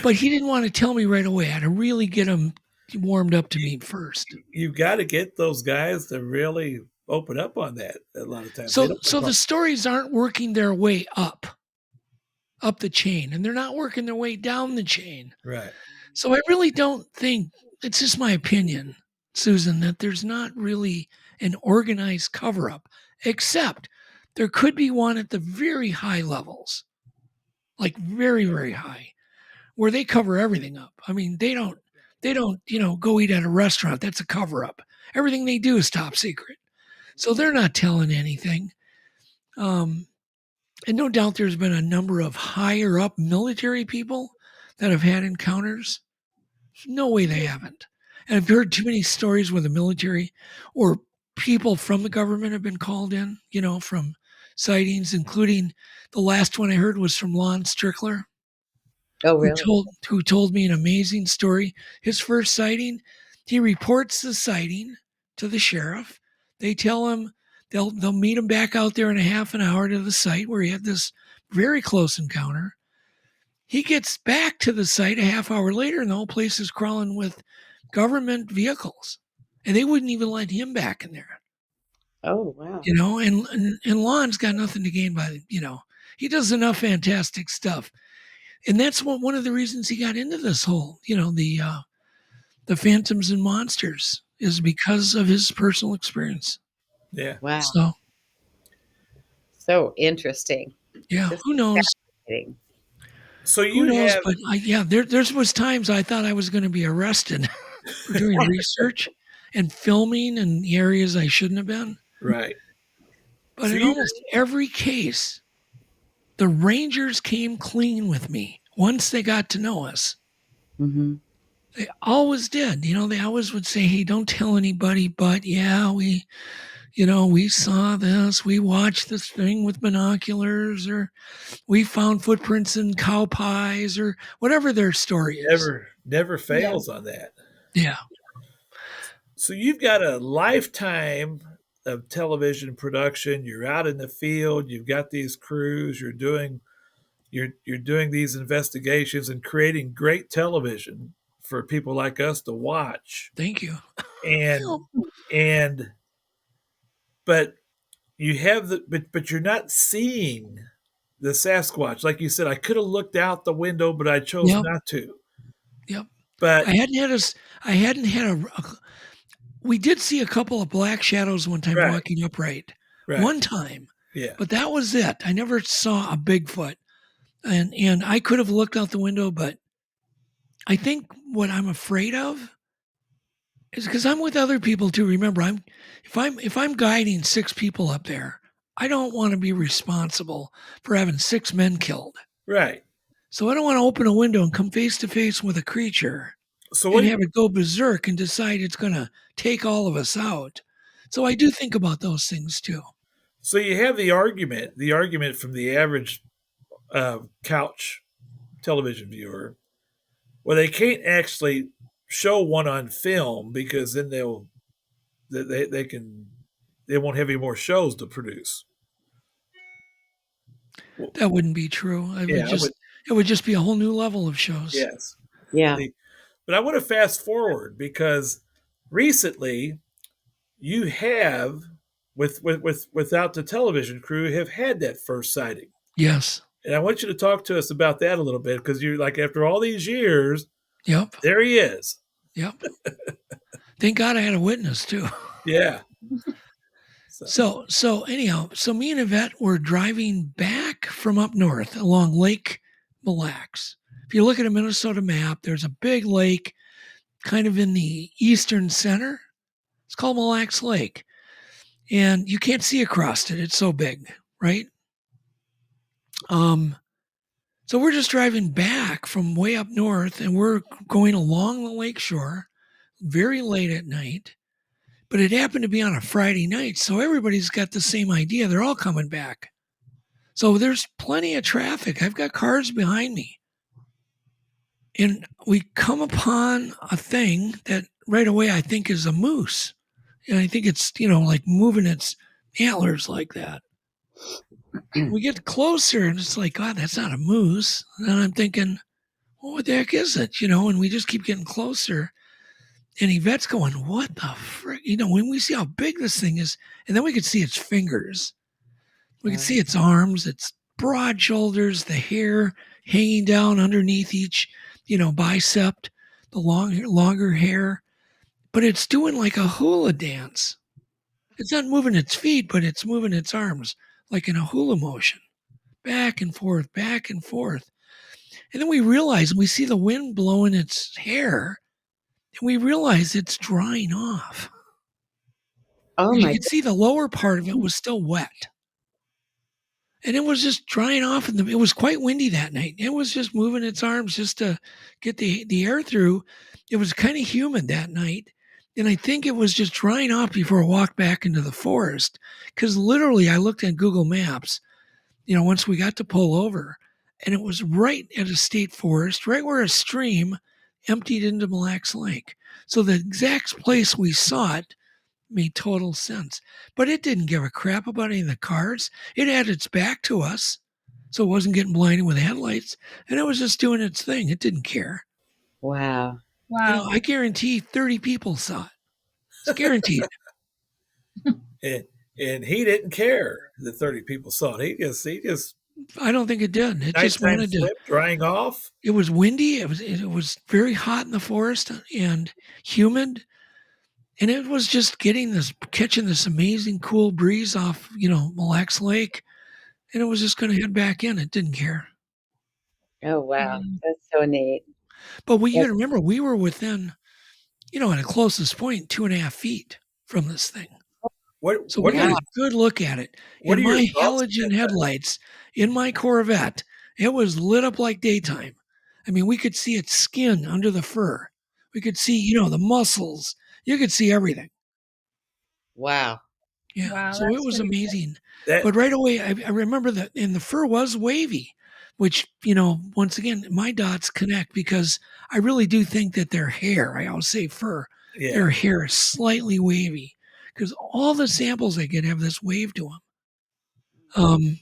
D: but he didn't want to tell me right away. I had to really get him warmed up to me first.
A: You've got to get those guys to really open up on that a lot of times.
D: So the stories aren't working their way up the chain, and they're not working their way down the chain.
A: Right.
D: So I really don't think, it's just my opinion, Susan, that there's not really an organized cover-up, except there could be one at the very high levels, like very, very high, where they cover everything up. I mean, they don't, go eat at a restaurant. That's a cover-up. Everything they do is top secret. So they're not telling anything. And no doubt there's been a number of higher up military people that have had encounters. No way they haven't. And I've heard too many stories where the military or people from the government have been called in, from sightings, including the last one I heard was from Lon Strickler.
C: Oh, really?
D: Who told me an amazing story. His first sighting, he reports the sighting to the sheriff. They tell him they'll meet him back out there in a half an hour to the site where he had this very close encounter. He gets back to the site a half hour later, and the whole place is crawling with government vehicles, and they wouldn't even let him back in there.
C: Oh, wow.
D: And Lon's got nothing to gain by, he does enough fantastic stuff. And that's one of the reasons he got into this whole, the phantoms and monsters is because of his personal experience.
A: Yeah.
C: Wow. So interesting.
D: Yeah. Who knows?
A: So who knows?
D: But there was times I thought I was going to be arrested for doing research and filming in areas I shouldn't have been.
A: Right.
D: But in almost every case, the Rangers came clean with me once they got to know us.
C: Mm-hmm.
D: They always did. They always would say, hey, don't tell anybody, but we saw this. We watched this thing with binoculars, or we found footprints in cow pies, or whatever their story is.
A: Never fails on that.
D: Yeah.
A: So you've got a lifetime of television production. You're out in the field. You've got these crews. You're doing these investigations and creating great television for people like us to watch.
D: Thank you.
A: But you have but you're not seeing the Sasquatch. Like you said, I could have looked out the window, but I chose not to.
D: Yep.
A: But
D: I hadn't had we did see a couple of black shadows one time walking upright. Right. One time.
A: Yeah.
D: But that was it. I never saw a Bigfoot. And I could have looked out the window, but I think what I'm afraid of is because I'm with other people too. Remember, if I'm guiding 6 people up there, I don't want to be responsible for having 6 men killed.
A: Right.
D: So I don't want to open a window and come face to face with a creature and have it go berserk and decide it's going to take all of us out. So I do think about those things too.
A: So you have the argument from the average couch television viewer, well, they can't actually show one on film because then they won't have any more shows to produce.
D: That wouldn't be true. It would just be a whole new level of shows.
A: Yes.
C: Yeah.
A: But I want to fast forward because recently you have without the television crew have had that first sighting.
D: Yes.
A: And I want you to talk to us about that a little bit, because you're like, after all these years,
D: yep,
A: there he is.
D: Yep. Thank God I had a witness too.
A: Yeah.
D: So anyhow, so me and Yvette were driving back from up north along Lake Mille Lacs. If you look at a Minnesota map, there's a big lake kind of in the eastern center. It's called Mille Lacs Lake. And you can't see across it. It's so big, right? So we're just driving back from way up north, and we're going along the lake shore very late at night. But it happened to be on a Friday night, so everybody's got the same idea. They're all coming back. So there's plenty of traffic. I've got cars behind me. And we come upon a thing that right away I think is a moose. And I think it's, like moving its antlers like that. We get closer and it's like, God, that's not a moose. And I'm thinking, well, what the heck is it? And we just keep getting closer. And Yvette's going, what the frick? When we see how big this thing is, and then we could see its fingers. We could see its arms, its broad shoulders, the hair hanging down underneath each, bicep, the longer hair. But it's doing like a hula dance. It's not moving its feet, but it's moving its arms like in a hula motion, back and forth, back and forth. And then we realize, and we see the wind blowing its hair, and we realize it's drying off.
C: Oh
D: you
C: my
D: could see the lower part of it was still wet. And it was just drying off. And it was quite windy that night. It was just moving its arms just to get the air through. It was kind of humid that night. And I think it was just drying off before I walked back into the forest. Because literally, I looked at Google Maps, once we got to pull over. And it was right at a state forest, right where a stream emptied into Mille Lacs Lake. So the exact place we saw it made total sense. But it didn't give a crap about any of the cars. It had its back to us, so it wasn't getting blinded with headlights. And it was just doing its thing. It didn't care.
C: Wow.
D: I guarantee 30 people saw it. It's guaranteed.
A: and he didn't care that 30 people saw it. He just
D: I don't think it did. It just wanted to
A: drying off.
D: It was windy. It was very hot in the forest and humid. And it was just catching this amazing cool breeze off, Mille Lacs Lake. And it was just going to head back in. It didn't care.
C: Oh, wow. That's so neat.
D: But you got to remember, we were within, at the closest point, 2.5 feet from this thing. So we got a good look at it. In my halogen headlights, in my Corvette, it was lit up like daytime. I mean, we could see its skin under the fur. We could see, the muscles. You could see everything.
C: Wow.
D: Yeah. Wow, so it was amazing. But right away, I remember that, and the fur was wavy, which, once again, my dots connect because I really do think that their hair, I always say fur, their hair is slightly wavy because all the samples I get have this wave to them.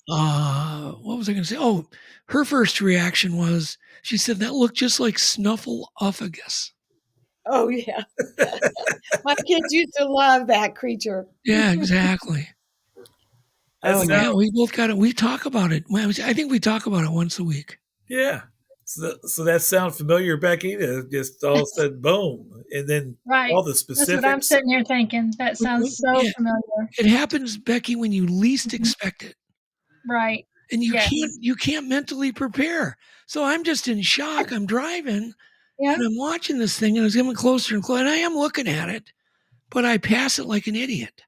D: What was I going to say? Oh, her first reaction was, she said that looked just like snuffleupagus.
C: Oh, yeah. My kids used to love that creature.
D: Yeah, exactly. Yeah, we both got it. We talk about it. I think we talk about it once a week.
A: Yeah. So that sound familiar, Becky? Just all of a sudden, boom. And then all the specifics.
B: That's what I'm sitting here thinking. That sounds so familiar.
D: It happens, Becky, when you least expect it.
B: Right.
D: And you can't mentally prepare. So I'm just in shock. I'm driving.
B: Yeah.
D: And I'm watching this thing, and it's getting closer and closer. And I am looking at it, but I pass it like an idiot.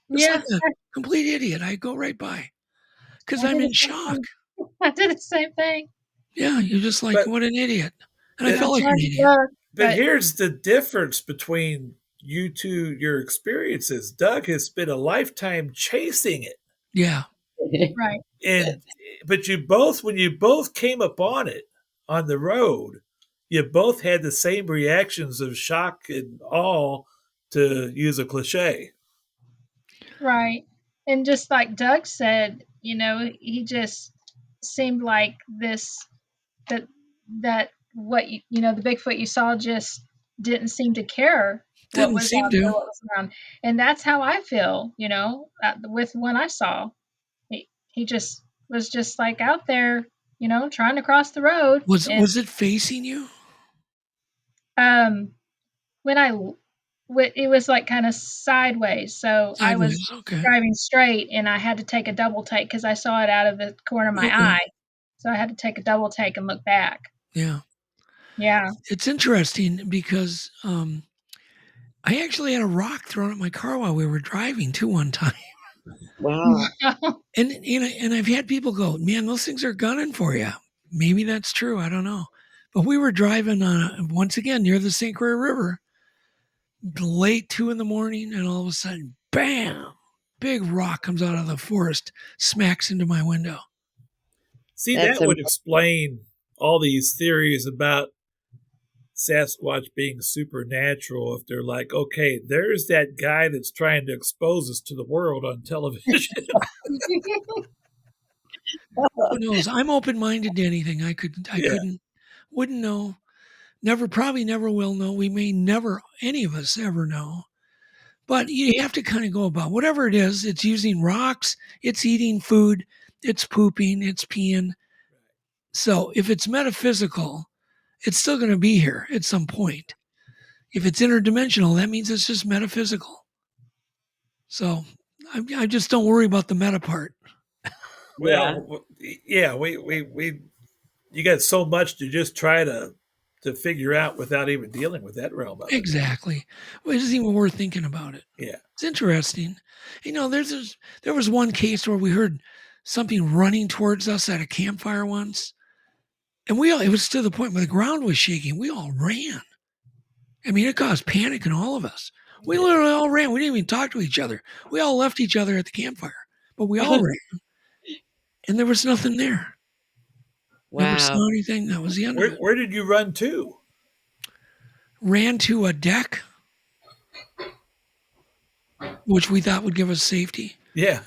D: It's like a complete idiot. I go right by because I'm in shock.
B: I did the same thing.
D: Yeah, you're just like, what an idiot. And I felt like an idiot.
A: But here's the difference between you two, your experiences. Doug has spent a lifetime chasing it.
D: Yeah.
B: Right.
A: But when you both came upon it on the road, you both had the same reactions of shock and awe, to use a cliche.
B: Right. And just like Doug said, he just seemed like that what the Bigfoot you saw just didn't seem to care. what was out there, what was around. And that's how I feel, with when I saw. He just was just like out there, trying to cross the road.
D: Was it facing you?
B: It was like kind of sideways. So I was driving straight and I had to take a double take because I saw it out of the corner of my eye. So I had to take a double take and look back.
D: Yeah.
B: Yeah.
D: It's interesting because I actually had a rock thrown at my car while we were driving too one time.
C: Wow.
D: And I've had people go, man, those things are gunning for you. Maybe that's true. I don't know. But we were driving once again near the St. Croix River, late 2 a.m, and all of a sudden, bam, big rock comes out of the forest, smacks into my window.
A: See, that would explain all these theories about Sasquatch being supernatural. If they're like, okay, there's that guy that's trying to expose us to the world on television.
D: Who knows? I'm open-minded to anything. Wouldn't know. Probably never will know. We may never, any of us ever know. But you have to kind of go about whatever it is. It's using rocks. It's eating food. It's pooping. It's peeing. So if it's metaphysical, it's still going to be here at some point. If it's interdimensional, that means it's just metaphysical. So I just don't worry about the meta part.
A: Well, yeah, we you got so much to just try to figure out without even dealing with that realm of it.
D: Exactly. Well, it isn't even worth thinking about it.
A: Yeah.
D: It's interesting. There was one case where we heard something running towards us at a campfire once. And it was to the point where the ground was shaking. We all ran. I mean, it caused panic in all of us. We literally all ran. We didn't even talk to each other. We all left each other at the campfire, but we all ran. And there was nothing there.
C: Wow.
D: Never saw anything. That was the end of it.
A: Where did you run to?
D: Ran to a deck, which we thought would give us safety.
A: Yeah.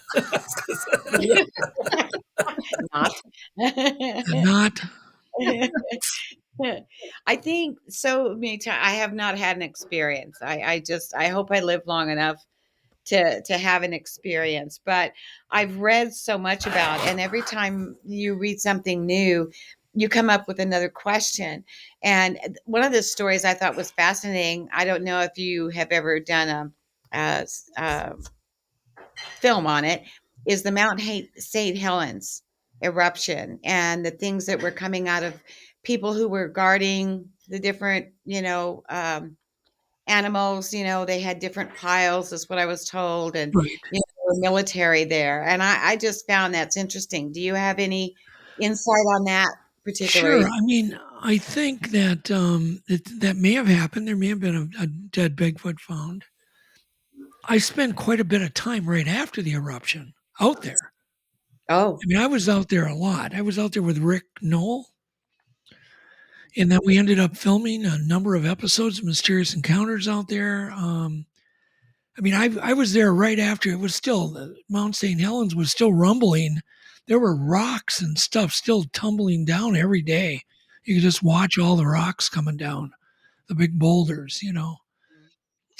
C: Not. I think so. I have not had an experience. I hope I live long enough to have an experience, but I've read so much about, and every time you read something new, you come up with another question. And one of the stories I thought was fascinating. I don't know if you have ever done a film on it, is the Mount St. Helens eruption and the things that were coming out of people who were guarding the different, animals. They had different piles, is what I was told, and military there. And I just found that's interesting. Do you have any insight on that particularly?
D: Sure. I mean, I think that that may have happened. There may have been a dead Bigfoot found. I spent quite a bit of time right after the eruption out there.
C: Oh.
D: I mean, I was out there a lot. I was out there with Rick Knoll. And then we ended up filming a number of episodes of Mysterious Encounters out there. I mean, I was there right after. It was still, Mount St. Helens was still rumbling. There were rocks and stuff still tumbling down every day. You could just watch all the rocks coming down, the big boulders,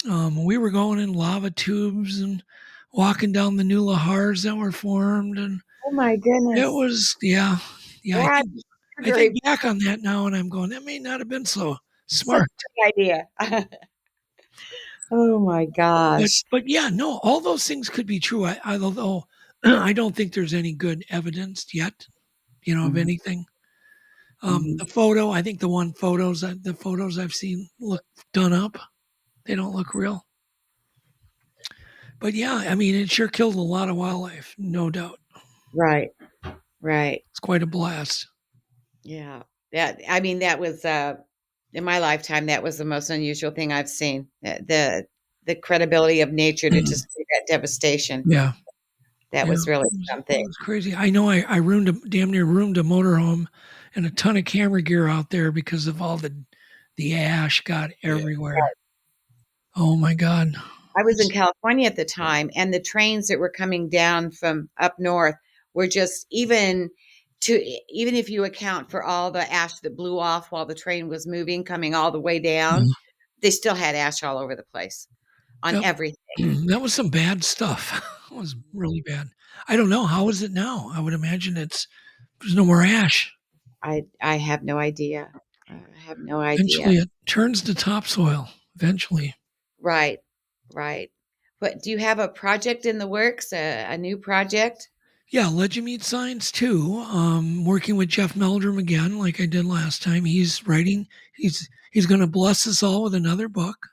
D: We were going in lava tubes and walking down the new lahars that were formed. And
C: oh my goodness.
D: It was, yeah. I think back on that now and I'm going, that may not have been so smart.
C: Such a good idea. Oh my gosh.
D: But yeah, no, all those things could be true. Although I don't think there's any good evidence yet, of anything. The photo, I think the photos I've seen look done up. They don't look real. But yeah, I mean, it sure killed a lot of wildlife, no doubt.
C: Right.
D: It's quite a blast.
C: Yeah. That was in my lifetime, that was the most unusual thing I've seen. The credibility of nature to just see that devastation.
D: Yeah.
C: That was really something.
D: It was crazy. I know I damn near ruined a motorhome and a ton of camera gear out there because of all the ash got everywhere. Yeah. Oh my God.
C: I was in California at the time, and the trains that were coming down from up north were just, even if you account for all the ash that blew off while the train was moving, coming all the way down, they still had ash all over the place on everything.
D: That was some bad stuff. It was really bad. I don't know. How is it now? I would imagine there's no more ash.
C: I have no idea. I have no idea.
D: Eventually it turns to topsoil. Eventually.
C: Right. But do you have a project in the works, a new project?
D: Yeah, Legend Science too. Working with Jeff Meldrum again, like I did last time. He's writing. He's going to bless us all with another book.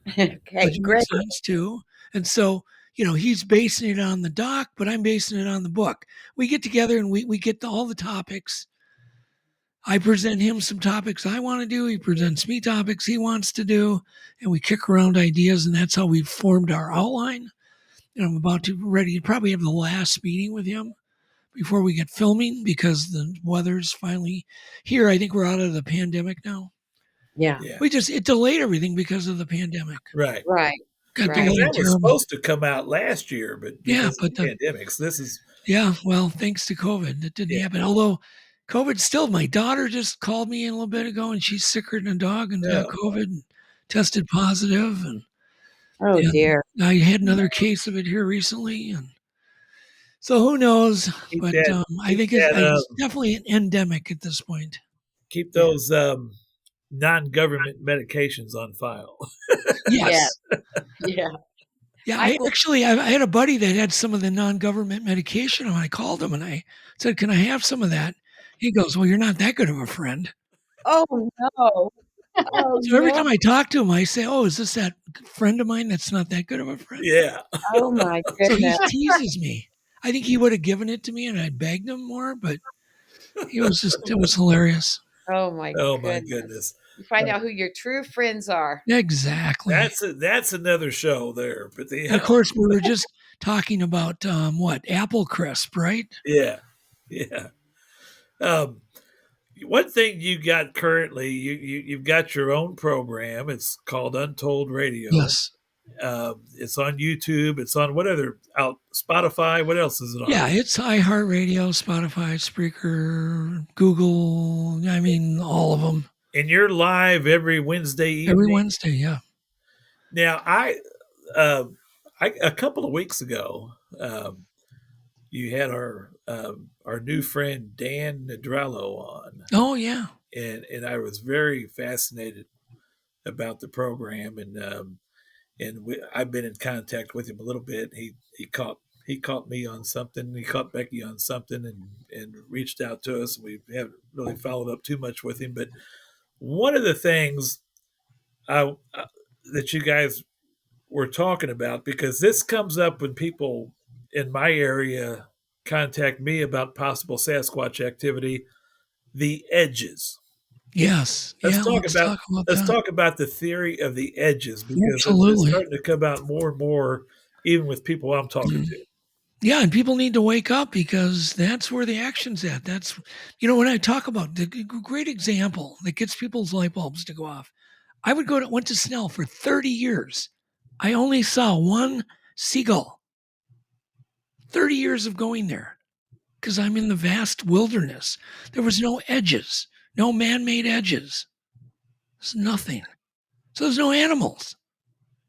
C: Okay,
D: Legend
C: great.
D: Science too. And so, he's basing it on the doc, but I'm basing it on the book. We get together and we get to all the topics. I present him some topics I want to do. He presents me topics he wants to do, and we kick around ideas, and that's how we've formed our outline. And I'm ready to probably have the last meeting with him before we get filming because the weather's finally here. I think we're out of the pandemic now.
C: Yeah.
D: It delayed everything because of the pandemic.
A: Right.
C: Got
A: delayed. That was supposed to come out last year, but because of the pandemics, this is.
D: Yeah, well, thanks to COVID, that didn't happen. Although COVID still, my daughter just called me a little bit ago and she's sicker than a dog and got COVID and tested positive. And
C: dear.
D: I had another case of it here recently. And so who knows? I think it's definitely an endemic at this point.
A: Keep those non-government medications on file.
D: Yes.
C: Yeah.
D: Yeah, I had a buddy that had some of the non-government medication, and I called him and I said, "Can I have some of that?" He goes, "Well, you're not that good of a friend."
C: Oh no!
D: So every time I talk to him, I say, "Oh, is this that friend of mine that's not that good of a friend?"
A: Yeah.
C: Oh my goodness!
D: So he teases me. I think he would have given it to me, and I begged him more, but it was hilarious.
C: Oh my
A: goodness!
C: You find out who your true friends are.
D: Exactly.
A: That's another show there. But
D: of course, we were just talking about apple crisp, right?
A: Yeah. One thing you got currently, you've got your own program. It's called Untold Radio.
D: Yes.
A: It's on YouTube. It's on what other Spotify? What else is it on?
D: Yeah, it's iHeartRadio, Spotify, Spreaker, Google. I mean, all of them.
A: And you're live every Wednesday evening?
D: Every Wednesday, yeah.
A: Now, I a couple of weeks ago, you had our new friend Dan Nadrello on.
D: Oh yeah,
A: and I was very fascinated about the program, and I've been in contact with him a little bit. He caught me on something. He caught Becky on something, and reached out to us. We haven't really followed up too much with him, but one of the things that you guys were talking about, because this comes up when people in my area contact me about possible Sasquatch activity, the edges.
D: Yes.
A: Let's talk about the theory of the edges, because
D: Absolutely.
A: It's starting to come out more and more, even with people I'm talking to.
D: Yeah, and people need to wake up because that's where the action's at. That's, when I talk about the great example that gets people's light bulbs to go off. I went to Snell for 30 years. I only saw one seagull. 30 years of going there because I'm in the vast wilderness. There was no edges, no man-made edges. There's nothing. So there's no animals.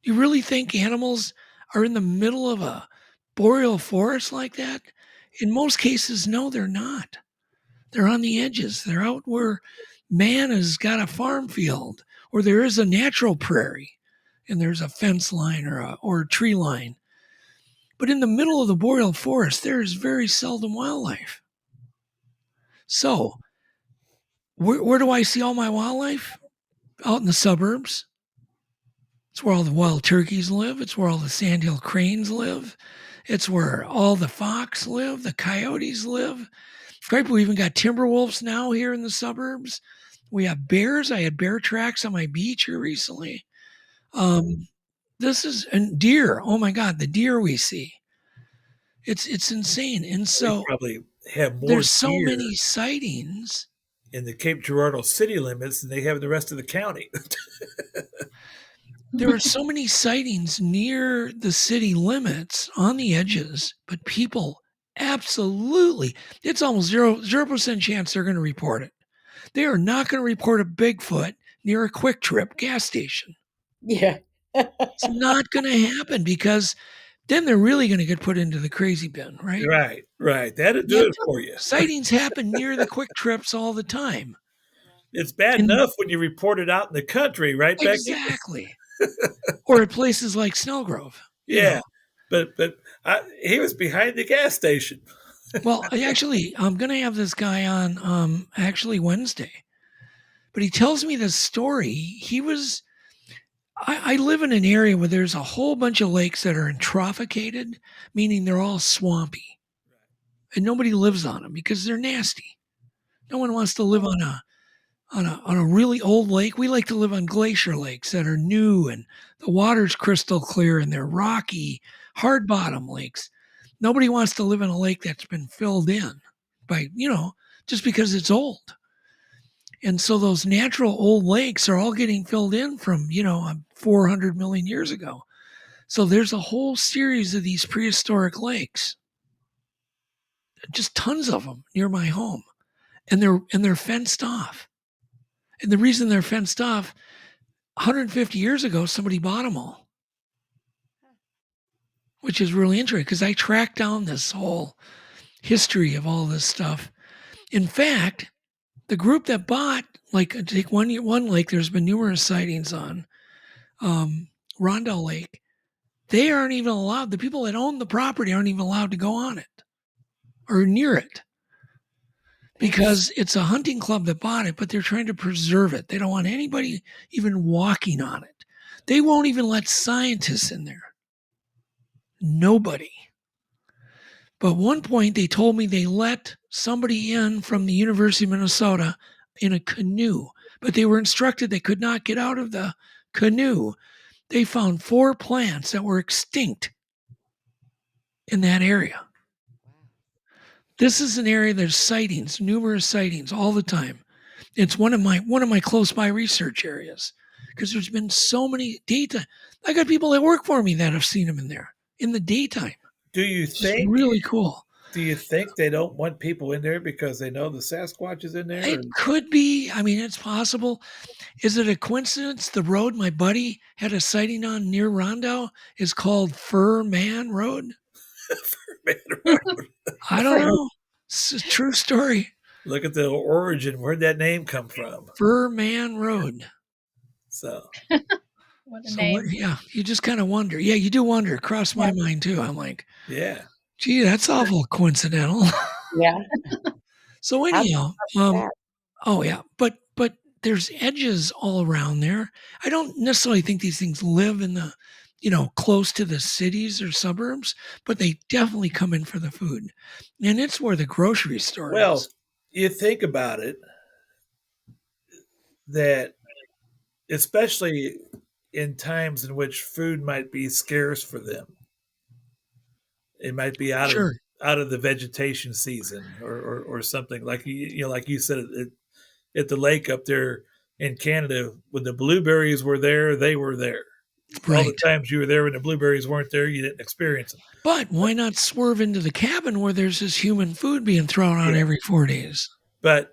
D: Do you really think animals are in the middle of a boreal forest like that? In most cases, no, they're not. They're on the edges. They're out where man has got a farm field, or there is a natural prairie, and there's a fence line or a tree line. But in the middle of the boreal forest, there is very seldom wildlife. So, where do I see all my wildlife? Out in the suburbs. It's where all the wild turkeys live. It's where all the sandhill cranes live. It's where all the fox live, the coyotes live. We even got timber wolves now here in the suburbs. We have bears. I had bear tracks on my beach here recently. And deer. Oh my God, the deer we see. It's insane. And so
A: probably have more.
D: There's so many sightings
A: in the Cape Girardeau city limits than they have in the rest of the county.
D: There are so many sightings near the city limits on the edges, but people absolutely, it's almost 0% chance they're going to report it. They are not going to report a Bigfoot near a Quick Trip gas station.
C: Yeah.
D: It's not going to happen because then they're really going to get put into the crazy bin, right?
A: Right. That'll do it for you.
D: Sightings happen near the quick trips all the time.
A: It's bad enough when you report it out in the country, right, Becky?
D: Exactly. Or at places like Snellgrove.
A: Yeah. But he was behind the gas station.
D: Well, I'm going to have this guy on actually Wednesday. But he tells me this story. I live in an area where there's a whole bunch of lakes that are eutrophicated, meaning they're all swampy. And nobody lives on them because they're nasty. No one wants to live on a really old lake. We like to live on glacier lakes that are new and the water's crystal clear and they're rocky, hard bottom lakes. Nobody wants to live in a lake that's been filled in by, just because it's old. And so those natural old lakes are all getting filled in from, 400 million years ago. So there's a whole series of these prehistoric lakes, just tons of them near my home, and they're fenced off. And the reason they're fenced off, 150 years ago, somebody bought them all, which is really interesting because I tracked down this whole history of all this stuff. In fact, the group that bought, take one lake, there's been numerous sightings on Rondell Lake. They aren't even allowed. The people that own the property aren't even allowed to go on it or near it because it's a hunting club that bought it, but they're trying to preserve it. They don't want anybody even walking on it. They won't even let scientists in there. Nobody. But at one point, they told me they let somebody in from the University of Minnesota in a canoe, but they were instructed they could not get out of the canoe. They found 4 plants that were extinct in that area. This is an area there's sightings, numerous sightings all the time. It's one of my close by research areas because there's been so many data. I got people that work for me that have seen them in there in the daytime.
A: Do you think
D: it's really cool?
A: Do you think they don't want people in there because they know the Sasquatch is in there?
D: It could be. I mean, it's possible. Is it a coincidence? The road my buddy had a sighting on near Rondo is called Fur Man Road.
A: Fur Man Road.
D: I don't know. It's a true story.
A: Look at the origin. Where'd that name come from?
D: Fur Man Road.
A: So.
B: What a name.
D: Yeah, you just kind of wonder. Yeah, you do wonder. It crossed my mind too. I'm like,
A: yeah,
D: gee, that's awful coincidental.
C: Yeah.
D: So anyhow, oh yeah, but there's edges all around there. I don't necessarily think these things live in the, close to the cities or suburbs, but they definitely come in for the food, and it's where the grocery store is.
A: Well, you think about it, that especially in times in which food might be scarce for them, it might be out of the vegetation season or something like like you said at the lake up there in Canada when the blueberries were there, they were there. Right. All the times you were there when the blueberries weren't there, you didn't experience them.
D: But why not swerve into the cabin where there's this human food being thrown out every 4 days?
A: But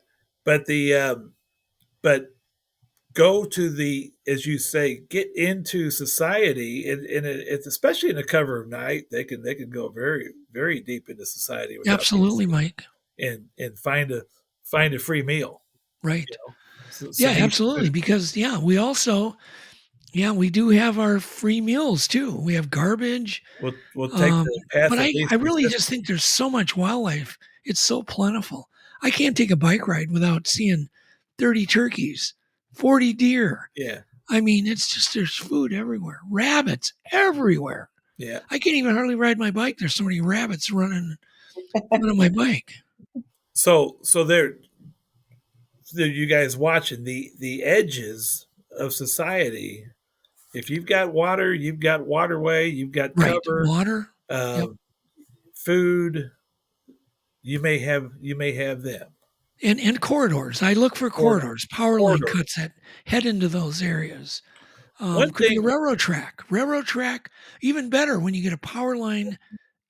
A: go to the, as you say, get into society, and it's especially in the cover of night, they can go very, very deep into society.
D: Absolutely, Mike.
A: And find a free meal.
D: Right. Absolutely. Because we also, we do have our free meals too. We have garbage.
A: We'll take the path.
D: But I really just think there's so much wildlife. It's so plentiful. I can't take a bike ride without seeing 30 turkeys. 40 deer.
A: Yeah.
D: I mean, it's just there's food everywhere. Rabbits everywhere.
A: Yeah.
D: I can't even hardly ride my bike. There's so many rabbits running on my bike.
A: So there you guys watching the edges of society. If you've got water, you've got waterway, you've got cover,
D: water,
A: food, you may have them.
D: And corridors. I look for corridors, power line cuts that head into those areas. Could be a railroad track. Railroad track, even better when you get a power line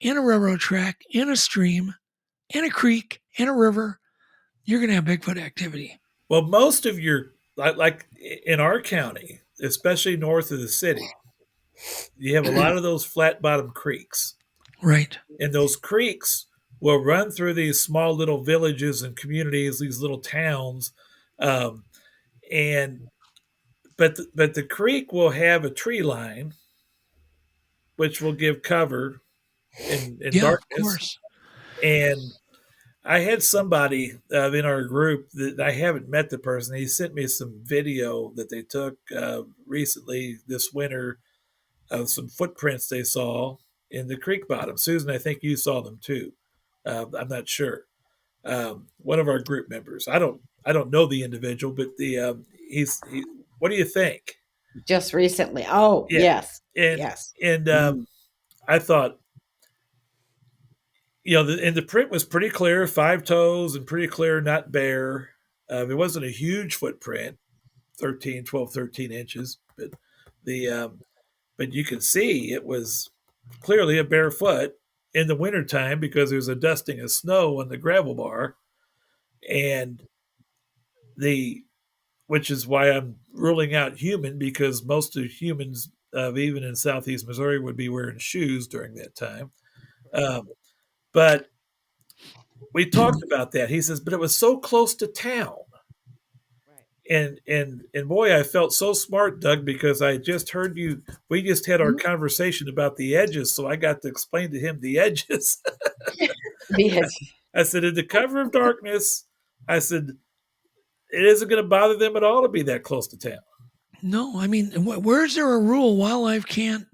D: and a railroad track and a stream and a creek and a river, you're going to have Bigfoot activity.
A: Well, most of your, like in our county, especially north of the city, you have a lot of those flat bottom creeks.
D: Right.
A: And those creeks will run through these small little villages and communities, these little towns. And but the creek will have a tree line, which will give cover in darkness.
D: Of course.
A: And I had somebody in our group that I haven't met the person. He sent me some video that they took recently this winter of some footprints they saw in the creek bottom. Susan, I think you saw them too. I'm not sure. One of our group members. I don't know the individual, but what do you think?
C: Just recently. Oh, yeah. Yes.
A: Yes. And I thought, and the print was pretty clear, 5 toes and pretty clear, not bare. It wasn't a huge footprint, 12, 13 inches, but but you could see it was clearly a bare foot in the wintertime because there's a dusting of snow on the gravel bar. And which is why I'm ruling out human, because most of humans, even in southeast Missouri, would be wearing shoes during that time. But we talked about that. He says, but it was so close to town. Right. And boy, I felt so smart, Doug, because I just heard you. We just had our conversation about the edges, so I got to explain to him the edges. I said, in the cover of darkness, I said, it isn't going to bother them at all to be that close to town.
D: No, I mean, where's there a rule wildlife can't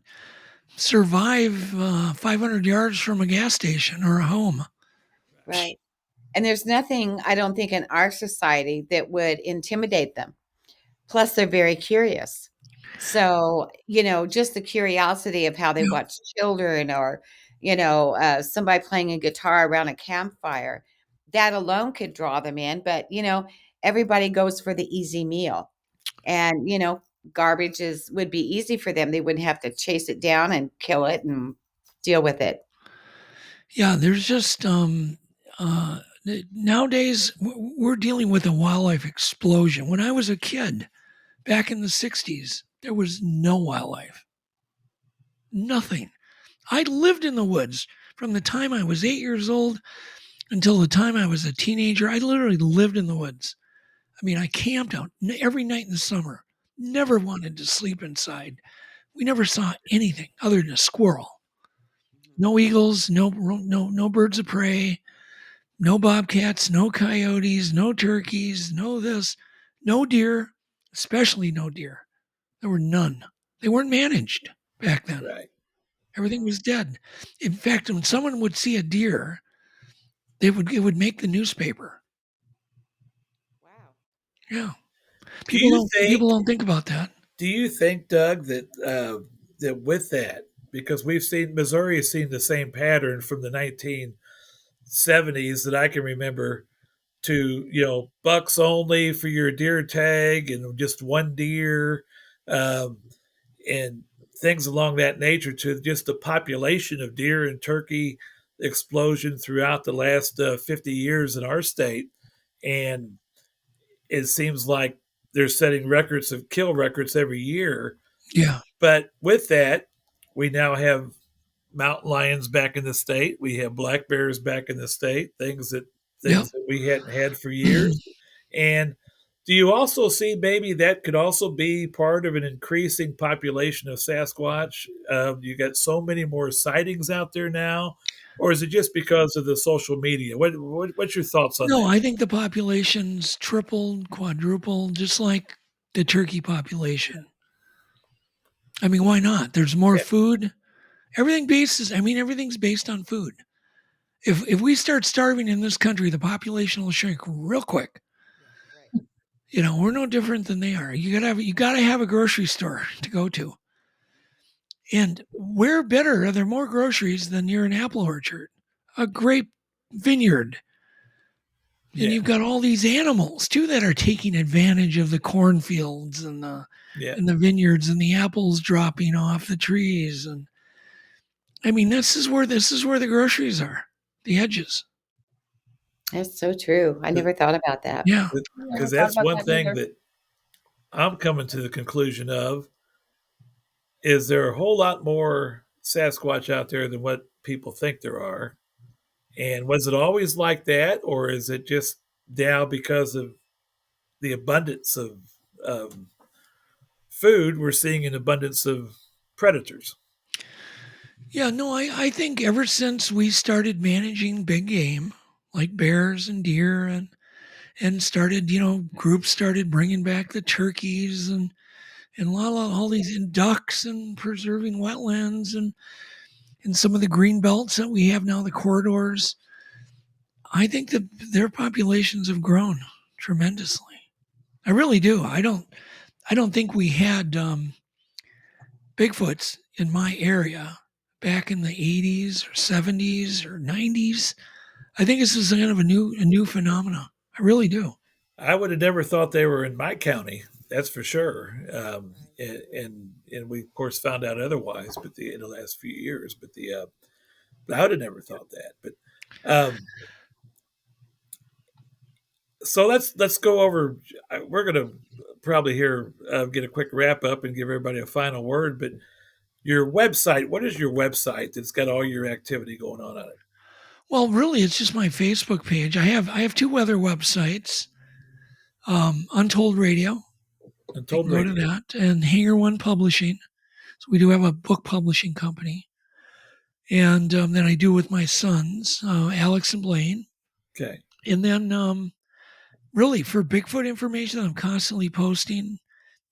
D: survive 500 yards from a gas station or a home?
C: Right. And there's nothing, I don't think, in our society that would intimidate them. Plus, they're very curious. So, just the curiosity of how they watch children or, somebody playing a guitar around a campfire, that alone could draw them in. But, everybody goes for the easy meal. And, garbage would be easy for them. They wouldn't have to chase it down and kill it and deal with it.
D: Yeah, there's just nowadays we're dealing with a wildlife explosion. When I was a kid, back in the 60s, there was no wildlife. Nothing. I lived in the woods from the time I was 8 years old until the time I was a teenager. I literally lived in the woods. I mean, I camped out every night in the summer. Never wanted to sleep inside. We never saw anything other than a squirrel. No eagles, no birds of prey, no bobcats, no coyotes, no turkeys, no this, no deer, especially no deer. There were none. They weren't managed back then.
A: Right.
D: Everything was dead. In fact, when someone would see a deer, it would make the newspaper.
C: Wow.
D: Yeah. People don't think about that.
A: Do you think, Doug, that that with that, because Missouri has seen the same pattern from the 1970s that I can remember, to bucks only for your deer tag and just one deer, and things along that nature, to just the population of deer and turkey explosion throughout the last 50 years in our state. And it seems like they're setting kill records every year.
D: Yeah.
A: But with that, we now have mountain lions back in the state. We have black bears back in the state, things that we hadn't had for years. And do you also see maybe that could also be part of an increasing population of Sasquatch? You got so many more sightings out there now, or is it just because of the social media? What's your thoughts on that?
D: No, I think the population's tripled, quadrupled, just like the turkey population. I mean, why not? There's more food. Everything's based on food. If we start starving in this country, the population will shrink real quick. We're no different than they are. You gotta have a grocery store to go to. And where better are there more groceries than near an apple orchard, a grape vineyard? And you've got all these animals too that are taking advantage of the cornfields and the vineyards and the apples dropping off the trees. And I mean, this is where the groceries are, the edges.
C: That's so true. I never thought about that.
D: Yeah,
A: because that's one thing I'm coming to the conclusion of, is there a whole lot more Sasquatch out there than what people think there are? And was it always like that, or is it just now because of the abundance of food, we're seeing an abundance of predators?
D: Yeah, no, I think ever since we started managing big game like bears and deer and started, groups started bringing back the turkeys and all these and ducks and preserving wetlands and some of the green belts that we have now, the corridors. I think that their populations have grown tremendously. I really do. I don't think we had Bigfoots in my area back in the 80s or 70s or 90s. I think this is kind of a new phenomenon. I really do.
A: I would have never thought they were in my county. That's for sure. And we of course found out otherwise, but in the last few years. But I would have never thought that. But so let's go over. We're going to probably here get a quick wrap up and give everybody a final word. But your website, what is your website that's got all your activity going on it?
D: Well, really, it's just my Facebook page. I have two other websites. Untold Radio.
A: Untold
D: Radio. Go to that. And Hanger One Publishing. So we do have a book publishing company. And then I do with my sons, Alex and Blaine.
A: Okay.
D: And then really for Bigfoot information, I'm constantly posting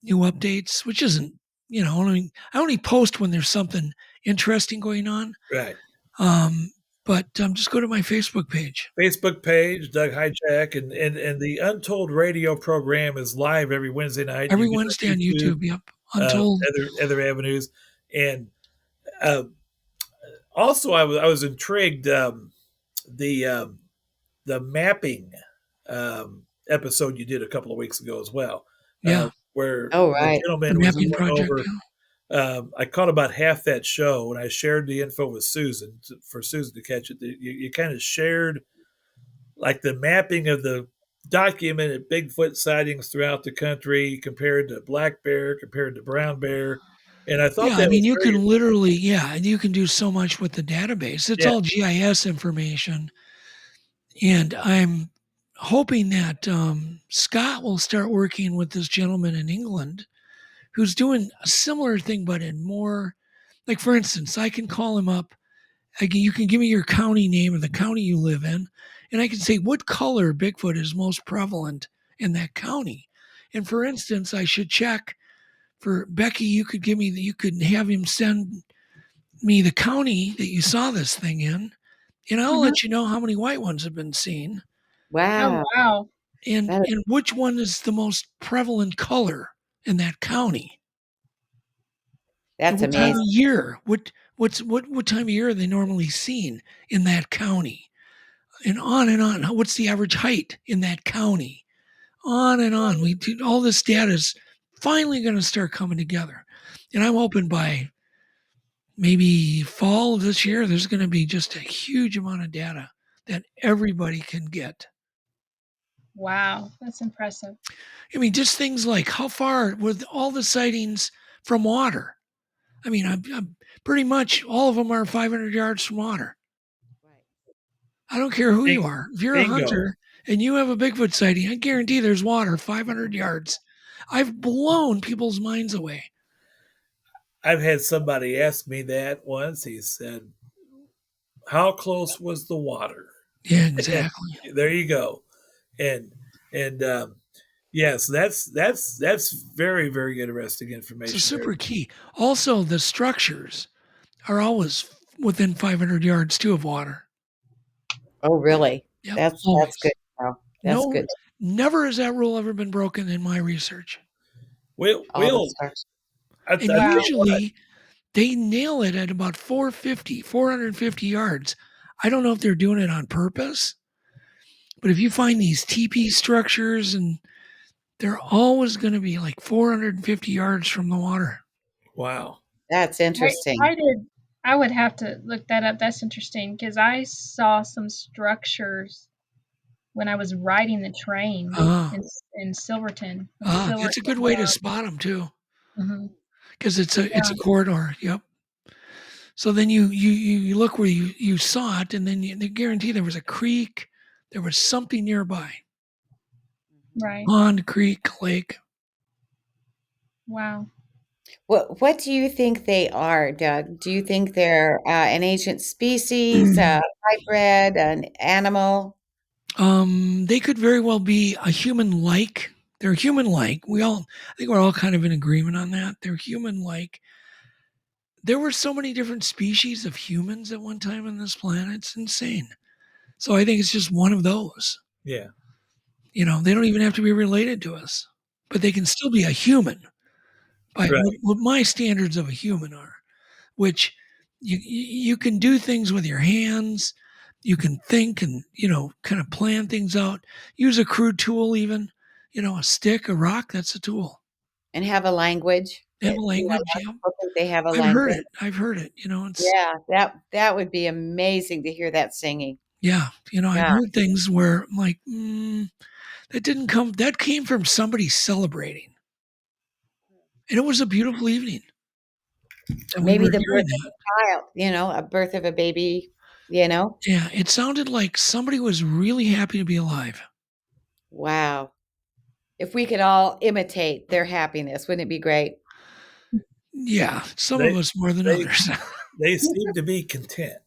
D: new updates, which isn't, I only post when there's something interesting going on.
A: Right.
D: But just go to my Facebook page.
A: Facebook page, Doug Hajicek, and the Untold Radio program is live every Wednesday night.
D: Every Wednesday on YouTube. Yep, Untold.
A: Other avenues, and also I was intrigued. The mapping episode you did a couple of weeks ago as well.
D: Yeah.
A: Where
C: right.
A: the gentleman was going over. I caught about half that show, and I shared the info with Susan for Susan to catch it. You kind of shared like the mapping of the documented Bigfoot sightings throughout the country compared to black bear, compared to brown bear. And I thought
D: you can literally, and you can do so much with the database. It's all GIS information. And I'm hoping that Scott will start working with this gentleman in England who's doing a similar thing, but in more, like, for instance, I can call him up. You can give me your county name and the county you live in, and I can say what color Bigfoot is most prevalent in that county. And for instance, I should check for Becky. You could have him send me the county that you saw this thing in, and I'll let you know how many white ones have been seen.
C: Wow.
B: Oh, wow.
D: And which one is the most prevalent color in that county.
C: That's
D: amazing. Time of year? What time of year are they normally seen in that county? And on and on. What's the average height in that county? On and on. All this data is finally going to start coming together. And I'm hoping by maybe fall of this year, there's going to be just a huge amount of data that everybody can get.
B: Wow, that's impressive.
D: I mean, just things like how far were all the sightings from water? I mean, I'm pretty much all of them are 500 yards from water. I don't care who you are. If you're a hunter and you have a Bigfoot sighting, I guarantee there's water 500 yards. I've blown people's minds away.
A: I've had somebody ask me that once. He said, how close was the water?
D: Yeah, exactly.
A: There you go. And yes, that's very, very interesting information.
D: It's super key. Also, the structures are always within 500 yards too of water.
C: Oh, really?
D: Yep,
C: that's good. Oh, that's good.
D: Never has that rule ever been broken in my research. Usually they nail it at about 450 yards. I don't know if they're doing it on purpose, but if you find these teepee structures, and they're always going to be like 450 yards from the water.
A: Wow.
C: That's interesting.
B: I would have to look that up. That's interesting because I saw some structures when I was riding the train in Silverton.
D: It's a good way to spot them too, because it's a corridor. Yep. So then you look where you saw it, and then they guarantee there was a creek, there was something nearby.
B: Right.
D: Pond, creek, lake.
B: Wow.
C: What do you think they are, Doug? Do you think they're an ancient species, hybrid, an animal?
D: They could very well be a human-like. They're human-like. I think we're all kind of in agreement on that. They're human-like. There were so many different species of humans at one time on this planet. It's insane. So I think it's just one of those.
A: Yeah.
D: They don't even have to be related to us, but they can still be a human by what my standards of a human are, which you can do things with your hands. You can think and, kind of plan things out. Use a crude tool even, a stick, a rock, that's a tool.
C: And have a language.
D: Have a language,
C: yeah. They have a language.
D: I've heard it.
C: Yeah, that would be amazing to hear that singing.
D: Yeah, I've heard things where I'm like, that came from somebody celebrating. And it was a beautiful evening.
C: Maybe the birth of a child, a birth of a baby,
D: Yeah, it sounded like somebody was really happy to be alive.
C: Wow. If we could all imitate their happiness, wouldn't it be great?
D: Yeah, some of us more than others.
A: They seem to be content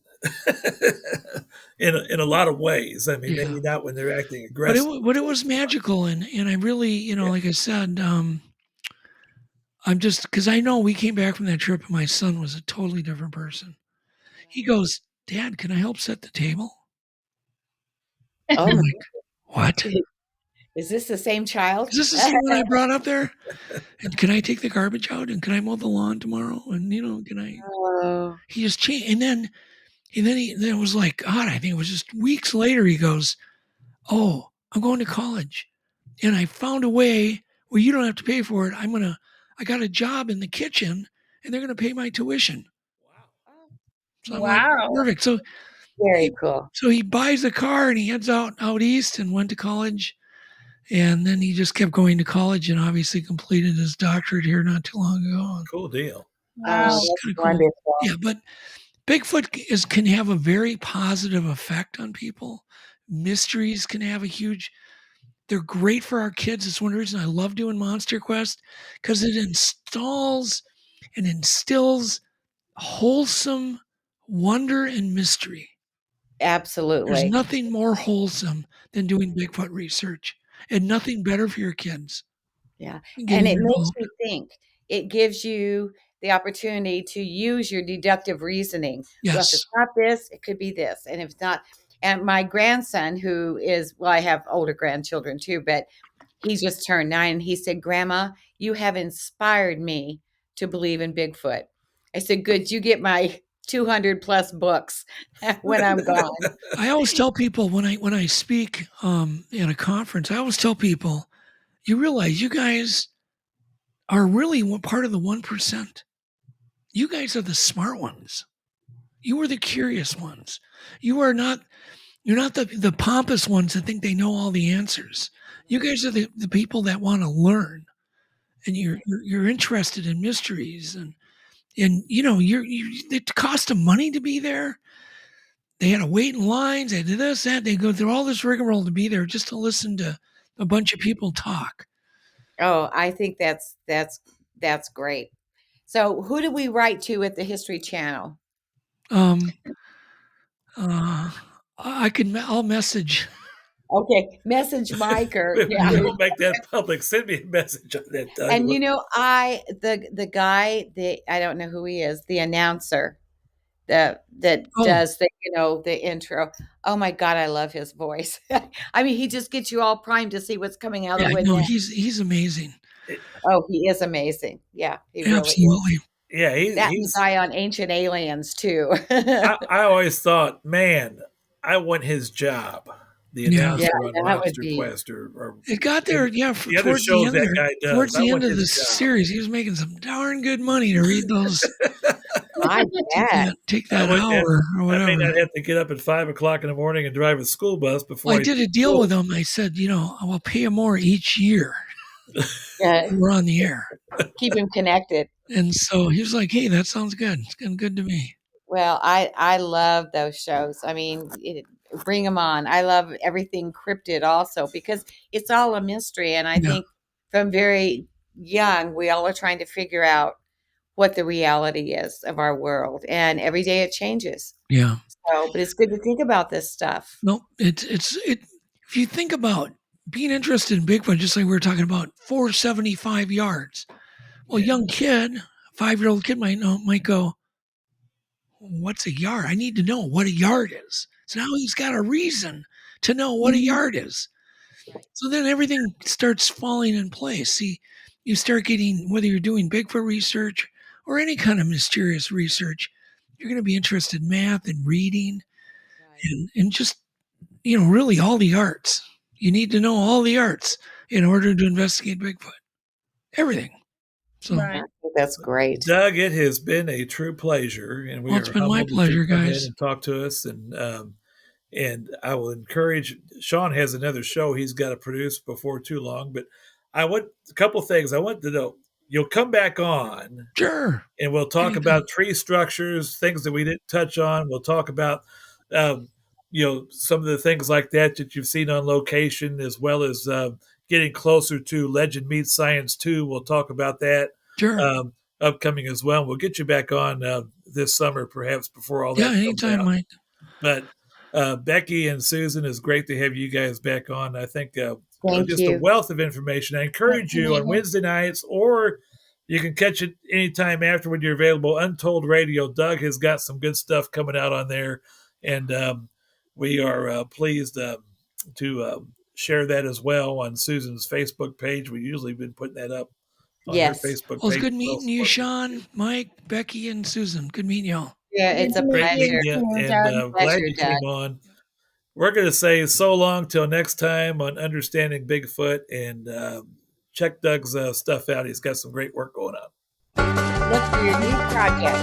A: in a lot of ways. I mean, maybe not when they're acting aggressive.
D: But it was magical, and I really, like I said, I'm just, because I know we came back from that trip and my son was a totally different person. He goes, "Dad, can I help set the table?"
C: Oh, my
D: like, what?
C: Is this the same child?
D: Is this the same one I brought up there? And can I take the garbage out? And can I mow the lawn tomorrow? And can I?
C: Oh.
D: He just changed, and then it was like, God, I think it was just weeks later. He goes, "Oh, I'm going to college, and I found a way where you don't have to pay for it. I got a job in the kitchen, and they're gonna pay my tuition."
B: Wow.
D: So I'm like, perfect. So
C: very cool.
D: So he buys a car and he heads out east and went to college. And then he just kept going to college and obviously completed his doctorate here not too long ago.
A: Cool deal.
B: Wow.
C: That's wonderful.
D: Cool. Yeah, but Bigfoot can have a very positive effect on people. Mysteries can have they're great for our kids. It's one reason I love doing MonsterQuest, because it instills wholesome wonder and mystery.
C: Absolutely.
D: There's nothing more wholesome than doing Bigfoot research, and nothing better for your kids.
C: Yeah. And it makes you think. It gives you the opportunity to use your deductive reasoning.
D: Yes.
C: Well, if it's not this, it could be this. And if it's not, and my grandson, who is, I have older grandchildren too, but he just turned 9. And he said, "Grandma, you have inspired me to believe in Bigfoot." I said, "Good. You get my 200 plus books when I'm gone."
D: I always tell people when I speak at a conference, I always tell people, you realize you guys are really part of the 1%. You guys are the smart ones. You are the curious ones. You're not the pompous ones that think they know all the answers. You guys are the people that want to learn, and you're interested in mysteries, and it cost them money to be there. They had to wait in lines. They did this, that. They go through all this rigmarole to be there just to listen to a bunch of people talk.
C: Oh, I think that's great. So, who do we write to at the History Channel?
D: I'll message.
C: Okay, message Mike or
A: We'll make that public. Send me a message on that, Doug.
C: And the guy, I don't know who he is, the announcer that does the intro. Oh my God, I love his voice. I mean, he just gets you all primed to see what's coming out of the window.
D: He's amazing.
C: Oh, he is amazing. Yeah, he
D: absolutely.
C: Really is.
A: Yeah,
C: he's guy on Ancient Aliens too.
A: I always thought, man, I want his job. The announcer on MonsterQuest or
D: it got there, towards the end of the series, he was making some darn good money to read those
C: I bet.
D: Take that hour or whatever.
A: I may not have to get up at 5 o'clock in the morning and drive a school bus before.
D: I did a deal with him. I said, I will pay him more each year. We're on the air.
C: Keep him connected.
D: And so he was like, hey, that sounds good. It's good to me.
C: Well, I love those shows. I mean, bring them on. I love everything cryptid also because it's all a mystery. And I think from very young, we all are trying to figure out what the reality is of our world. And every day it changes.
D: Yeah.
C: So, but it's good to think about this stuff.
D: No, if you think about being interested in Bigfoot, just like we were talking about, 475 yards. Well, a young kid, 5-year-old kid might go, what's a yard? I need to know what a yard is. So now he's got a reason to know what a yard is. So then everything starts falling in place. See, you start getting, whether you're doing Bigfoot research or any kind of mysterious research, you're going to be interested in math and reading and just, really all the arts. You need to know all the arts in order to investigate Bigfoot. Everything. So
C: that's great.
A: Doug, it has been a true pleasure. And
D: it's been my pleasure, guys.
A: And talk to us. And I will encourage, Sean has another show he's got to produce before too long, but a couple things I want to know. You'll come back on.
D: Sure.
A: And we'll talk about tree structures, things that we didn't touch on. We'll talk about, some of the things like that you've seen on location, as well as getting closer to Legend Meets Science 2. We'll talk about that.
D: Sure.
A: Upcoming as well. We'll get you back on this summer, perhaps before all that.
D: Yeah, anytime, Mike.
A: But Becky and Susan, it's great to have you guys back on. I think a wealth of information. I encourage you on Wednesday nights, or you can catch it anytime after when you're available. Untold Radio. Doug has got some good stuff coming out on there, and we are pleased to share that as well on Susan's Facebook page. We've usually been putting that up on her Facebook page.
D: Well, it's good meeting you, Sean, Mike, Becky, and Susan. Good meeting y'all.
C: Yeah, it's a pleasure.
A: And glad you came on. We're going to say so long till next time on Understanding Bigfoot, and check Doug's stuff out. He's got some great work going on.
C: Look for your new project.